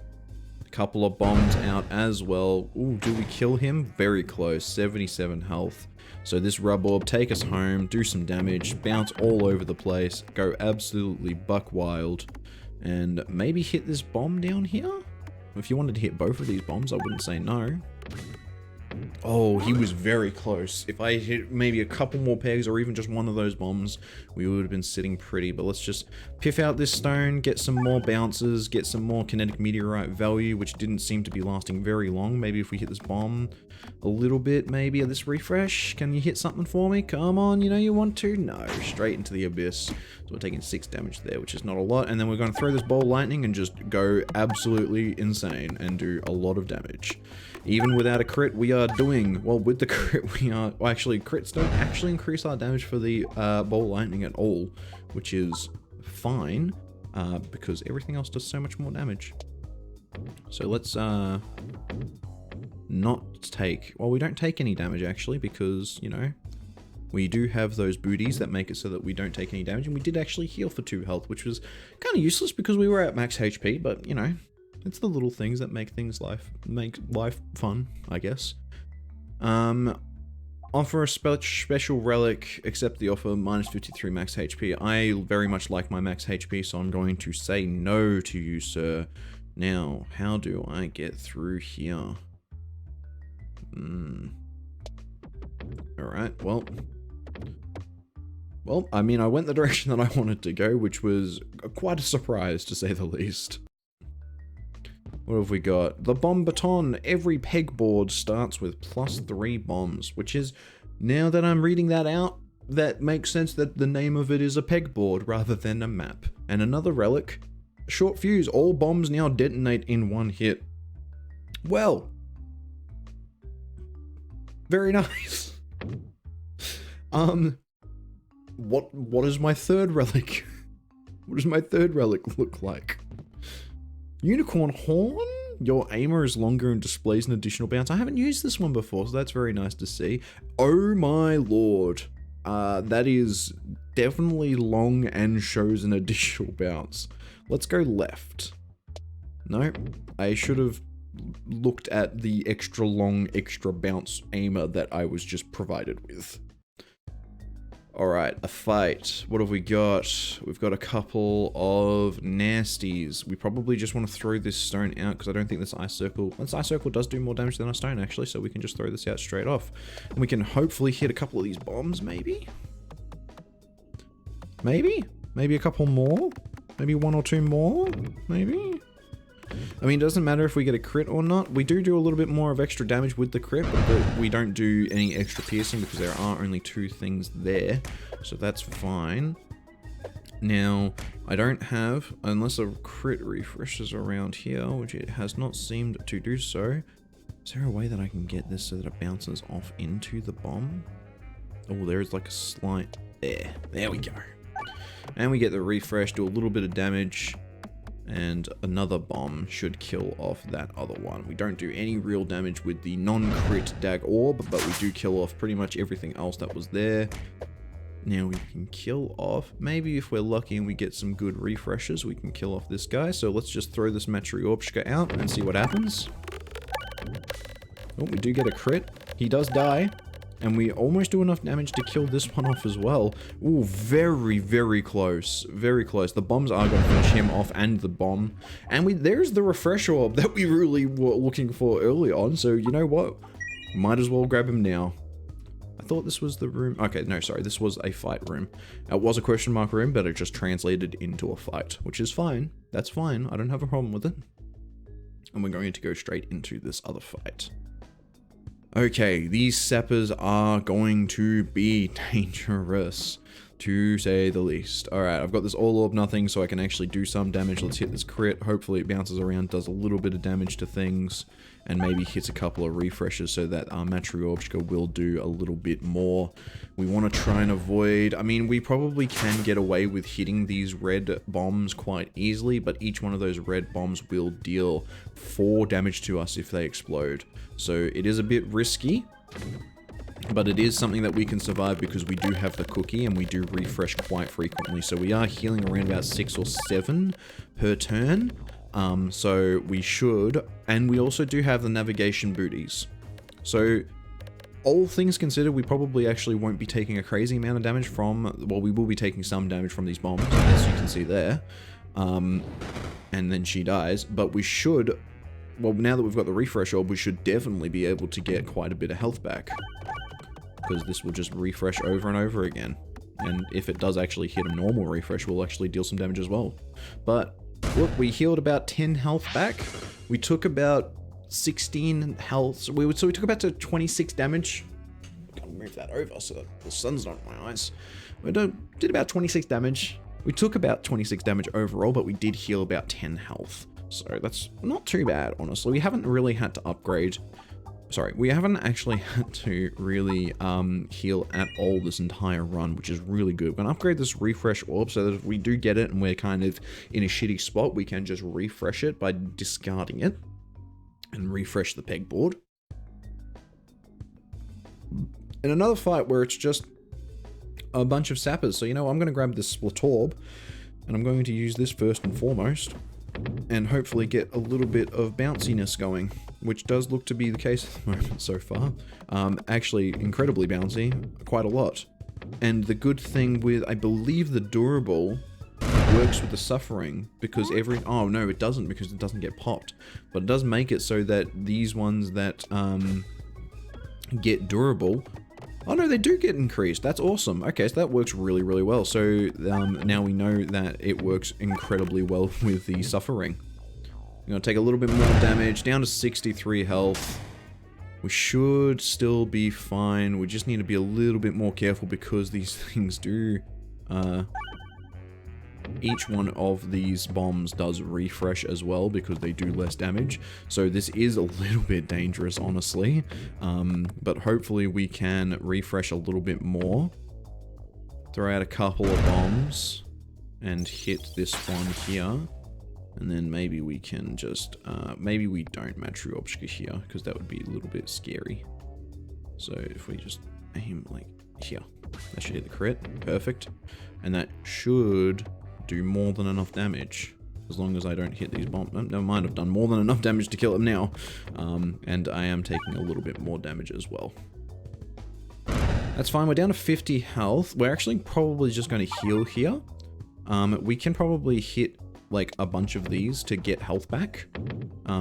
A couple of bombs out as well. Ooh, do we kill him? Very close, 77 health. So this rub orb, take us home, do some damage, bounce all over the place, go absolutely buck wild, and maybe hit this bomb down here? If you wanted to hit both of these bombs, I wouldn't say no. Oh, he was very close. If I hit maybe a couple more pegs or even just one of those bombs, we would have been sitting pretty. But let's just piff out this stone, get some more bounces, get some more kinetic meteorite value, which didn't seem to be lasting very long. Maybe if we hit this bomb a little bit, maybe this refresh. Can you hit something for me? Come on, you know you want to? No, straight into the abyss. So we're taking 6 damage there, which is not a lot. And then we're going to throw this ball lightning and just go absolutely insane and do a lot of damage. Even without a crit, we are doing, well, with the crit, we are, well, actually, crits don't actually increase our damage for the ball lightning at all, which is fine, because everything else does so much more damage. So let's not take, well, we don't take any damage, actually, because, you know, we do have those booties that make it so that we don't take any damage, and we did actually heal for 2 health, which was kind of useless because we were at max HP, but, you know, it's the little things that make life fun, I guess. Offer a special relic, accept the offer, minus 53 max HP. I very much like my max HP, so I'm going to say no to you, sir. Now, how do I get through here? Alright, well, I mean, I went the direction that I wanted to go, which was quite a surprise, to say the least. What have we got? The bomb baton. Every pegboard starts with +3 bombs, which is, now that I'm reading that out, that makes sense that the name of it is a pegboard rather than a map. And another relic. Short fuse. All bombs now detonate in 1 hit. Well. Very nice. What is my third relic? What does my third relic look like? Unicorn horn? Your aimer is longer and displays an additional bounce. I haven't used this one before, so that's very nice to see. Oh my lord. That is definitely long and shows an additional bounce. Let's go left. No, I should have looked at the extra long, extra bounce aimer that I was just provided with. Alright, a fight. What have we got? We've got a couple of nasties. We probably just want to throw this stone out because I don't think this ice circle does do more damage than a stone actually, so we can just throw this out straight off. And we can hopefully hit a couple of these bombs, maybe? Maybe? Maybe a couple more? Maybe 1 or 2 more? Maybe? I mean, it doesn't matter if we get a crit or not. We do a little bit more of extra damage with the crit, but we don't do any extra piercing because there are only 2 things there. So that's fine. Now, I don't have, unless a crit refreshes around here, which it has not seemed to do so. Is there a way that I can get this so that it bounces off into the bomb? Oh, there's like a slight, there we go. And we get the refresh, do a little bit of damage. And another bomb should kill off that other one. We don't do any real damage with the non-crit dag orb, but we do kill off pretty much everything else that was there. Now we can kill off, maybe if we're lucky and we get some good refreshes, we can kill off this guy. So let's just throw this Matryoshka out and see what happens. Oh, we do get a crit. He does die. And we almost do enough damage to kill this one off as well. Ooh, very, very close. Very close. The bombs are going to finish him off and the bomb. And there's the refresh orb that we really were looking for early on. So, you know what? Might as well grab him now. I thought this was the room. Okay, no, sorry. This was a fight room. It was a question mark room, but it just translated into a fight, which is fine. That's fine. I don't have a problem with it. And we're going to go straight into this other fight. Okay, these sappers are going to be dangerous, to say the least. Alright, I've got this all orb nothing, so I can actually do some damage. Let's hit this crit. Hopefully it bounces around, does a little bit of damage to things, and maybe hits a couple of refreshes so that our Matryoshka will do a little bit more. We want to try and avoid... I mean, we probably can get away with hitting these red bombs quite easily, but each one of those red bombs will deal 4 damage to us if they explode. So it is a bit risky, but it is something that we can survive because we do have the cookie and we do refresh quite frequently. So we are healing around about 6 or 7 per turn. So we should, and we also do have the navigation booties. So all things considered, we probably actually won't be taking a crazy amount of damage from, well, we will be taking some damage from these bombs, as you can see there. And then she dies, but we should, well, now that we've got the refresh orb, we should definitely be able to get quite a bit of health back. Because this will just refresh over and over again. And if it does actually hit a normal refresh, we'll actually deal some damage as well. But look, we healed about 10 health back. We took about 16 health. So we took about 26 damage. Gotta move that over so that the sun's not in my eyes. We did about 26 damage. We took about 26 damage overall, but we did heal about 10 health. So that's not too bad, honestly. We haven't really had to upgrade. Sorry, we haven't actually had to really heal at all this entire run, which is really good. We're going to upgrade this refresh orb so that if we do get it and we're kind of in a shitty spot, we can just refresh it by discarding it and refresh the pegboard. In another fight where it's just a bunch of sappers. So, you know, I'm going to grab this split orb and I'm going to use this first and foremost and hopefully get a little bit of bounciness going, which does look to be the case at the moment so far. Actually, incredibly bouncy, quite a lot. And the good thing with, I believe the durable works with the suffering, because oh no, it doesn't, because it doesn't get popped. But it does make it so that these ones that get durable, oh no, they do get increased. That's awesome. Okay, so that works really, really well. So now we know that it works incredibly well with the suffering. We're going to take a little bit more damage, down to 63 health. We should still be fine. We just need to be a little bit more careful because these things do... each one of these bombs does refresh as well because they do less damage. So this is a little bit dangerous, honestly. But hopefully we can refresh a little bit more. Throw out a couple of bombs and hit this one here. And then maybe we can just, maybe we don't Matryoshka here because that would be a little bit scary. So if we just aim like here, that should hit the crit. Perfect. And that should do more than enough damage as long as I don't hit these bombs. Oh, never mind, I've done more than enough damage to kill him now. And I am taking a little bit more damage as well. That's fine, we're down to 50 health. We're actually probably just going to heal here. We can probably hit like a bunch of these to get health back,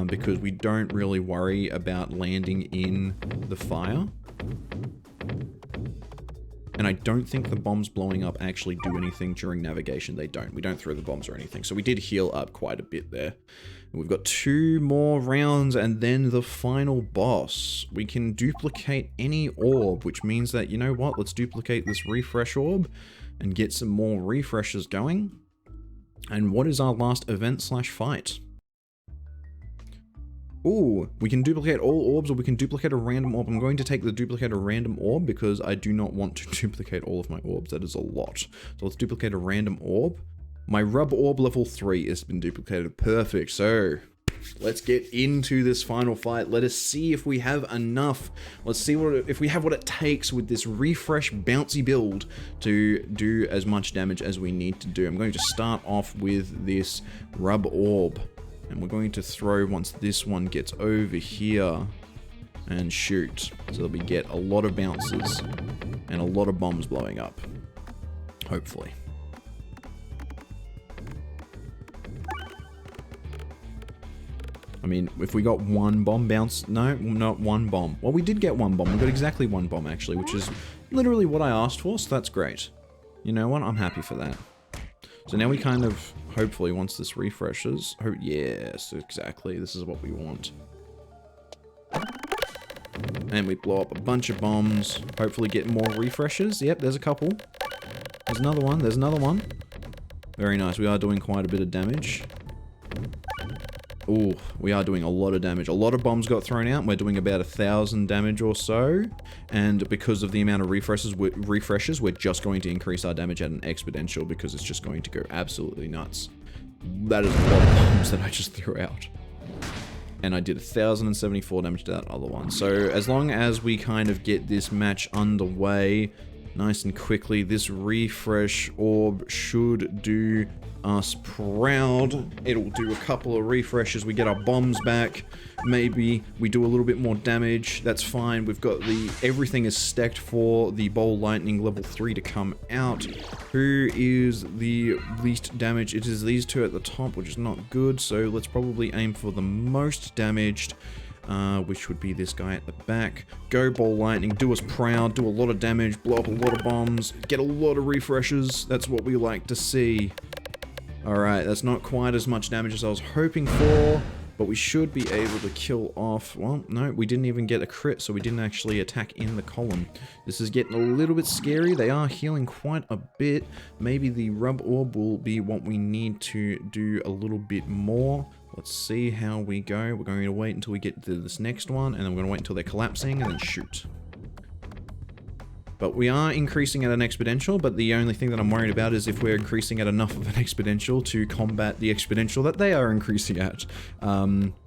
because we don't really worry about landing in the fire. And I don't think the bombs blowing up actually do anything during navigation. They don't. We don't throw the bombs or anything. So we did heal up quite a bit there. We've got 2 more rounds and then the final boss. We can duplicate any orb, which means that, you know what? Let's duplicate this refresh orb and get some more refreshes going. And what is our last event/fight? Ooh, we can duplicate all orbs or we can duplicate a random orb. I'm going to take the duplicate a random orb because I do not want to duplicate all of my orbs. That is a lot. So let's duplicate a random orb. My rub orb level 3 has been duplicated. Perfect. So let's get into this final fight. Let us see if we have enough. Let's see if we have what it takes with this refresh bouncy build to do as much damage as we need to do. I'm going to start off with this rub orb. And we're going to throw, once this one gets over here, and shoot. So that we get a lot of bounces and a lot of bombs blowing up. Hopefully. I mean, if we got one bomb bounce... No, not one bomb. Well, we did get one bomb. We got exactly one bomb, actually, which is literally what I asked for, so that's great. You know what? I'm happy for that. So now we kind of, hopefully, once this refreshes... Oh, yes, exactly. This is what we want. And we blow up a bunch of bombs. Hopefully get more refreshes. Yep, there's a couple. There's another one. There's another one. Very nice. We are doing quite a bit of damage. Ooh, we are doing a lot of damage. A lot of bombs got thrown out. We're doing about 1,000 damage or so. And because of the amount of refreshes, we're just going to increase our damage at an exponential because it's just going to go absolutely nuts. That is a lot of bombs that I just threw out. And I did 1,074 damage to that other one. So as long as we kind of get this match underway nice and quickly, this refresh orb should do us proud. It'll do a couple of refreshes. We get our bombs back. Maybe we do a little bit more damage. That's fine. We've got everything is stacked for the Bowl Lightning level 3 to come out. Who is the least damaged? It is these two at the top, which is not good. So let's probably aim for the most damaged, which would be this guy at the back. Go Bowl Lightning, do us proud, do a lot of damage, blow up a lot of bombs, get a lot of refreshes. That's what we like to see. Alright, that's not quite as much damage as I was hoping for, but we should be able to kill off... Well, no, we didn't even get a crit, so we didn't actually attack in the column. This is getting a little bit scary. They are healing quite a bit. Maybe the rub orb will be what we need to do a little bit more. Let's see how we go. We're going to wait until we get to this next one, and then we're going to wait until they're collapsing, and then shoot. But we are increasing at an exponential, but the only thing that I'm worried about is if we're increasing at enough of an exponential to combat the exponential that they are increasing at.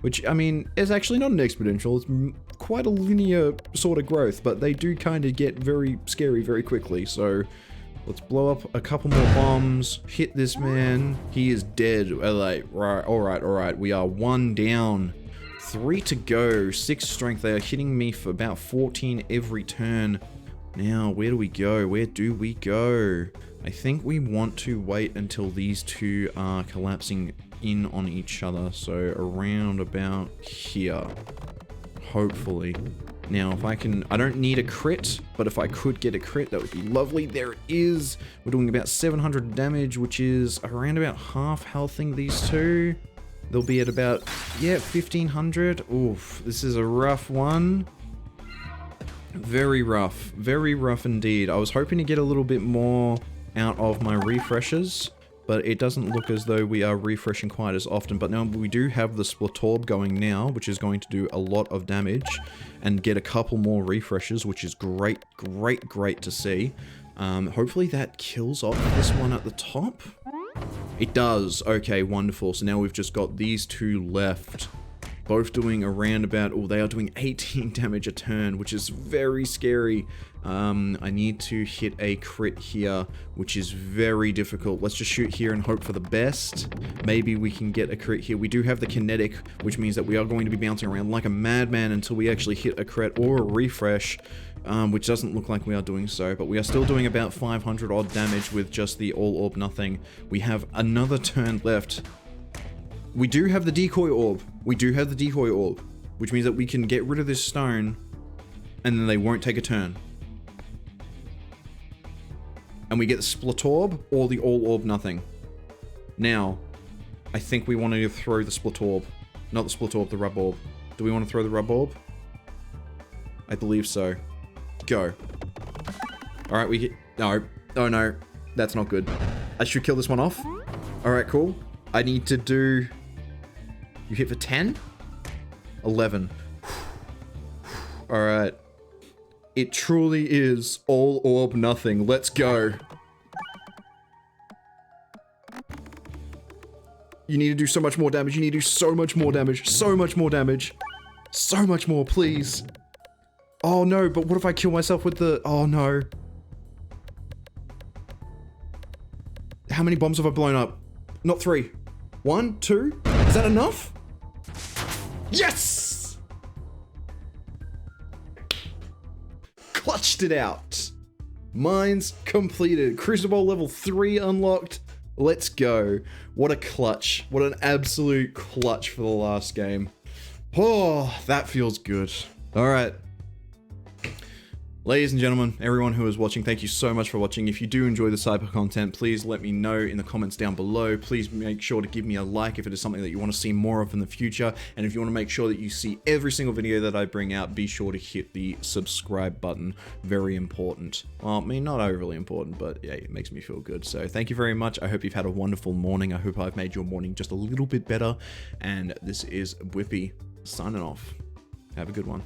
Which, I mean, is actually not an exponential. It's quite a linear sort of growth, but they do kind of get very scary very quickly. So let's blow up a couple more bombs, hit this man. He is dead. Like, right, all right. We are 1 down. 3 to go. 6 strength. They are hitting me for about 14 every turn. Now, where do we go? Where do we go? I think we want to wait until these two are collapsing in on each other. So around about here. Hopefully. Now, if I can... I don't need a crit, but if I could get a crit, that would be lovely. There it is. We're doing about 700 damage, which is around about half healthing these two. They'll be at about, yeah, 1,500. Oof, this is a rough one. Very rough indeed. I was hoping to get a little bit more out of my refreshes, but it doesn't look as though we are refreshing quite as often. But now we do have the Split Orb going now, which is going to do a lot of damage and get a couple more refreshes, which is great to see. Hopefully that kills off this one at the top. It does. Okay, wonderful. So now we've just got these two left. Both doing around about, oh, they are doing 18 damage a turn, which is very scary. I need to hit a crit here, which is very difficult. Let's just shoot here and hope for the best. Maybe we can get a crit here. We do have the kinetic, which means that we are going to be bouncing around like a madman until we actually hit a crit or a refresh, which doesn't look like we are doing so, but we are still doing about 500 odd damage with just the all orb nothing. We have another turn left. We do have the decoy orb. Which means that we can get rid of this stone and then they won't take a turn. And we get the split orb or the all orb nothing. Now, I think we want to throw the split orb. Not the split orb, the rub orb. Do we want to throw the rub orb? I believe so. Go. Alright, we get... No. Oh no. That's not good. I should kill this one off. Alright, cool. I need to do... You hit for 10? 11. Alright. It truly is all orb nothing. Let's go. You need to do so much more damage. You need to do so much more damage. So much more damage. So much more, please. Oh no, but what if I kill myself with the... Oh no. How many bombs have I blown up? Not 3. 1, 2? Is that enough? Yes! clutched it out. Mines completed. Crucible level 3 unlocked. Let's go. What a clutch. What an absolute clutch for the last game. Oh, that feels good. All right. Ladies and gentlemen, everyone who is watching, thank you so much for watching. If you do enjoy the cyber content, please let me know in the comments down below. Please make sure to give me a like if it is something that you want to see more of in the future. And if you want to make sure that you see every single video that I bring out, be sure to hit the subscribe button. Very important. Well, I mean, not overly important, but yeah, it makes me feel good. So thank you very much. I hope you've had a wonderful morning. I hope I've made your morning just a little bit better. And this is Whippy signing off. Have a good one.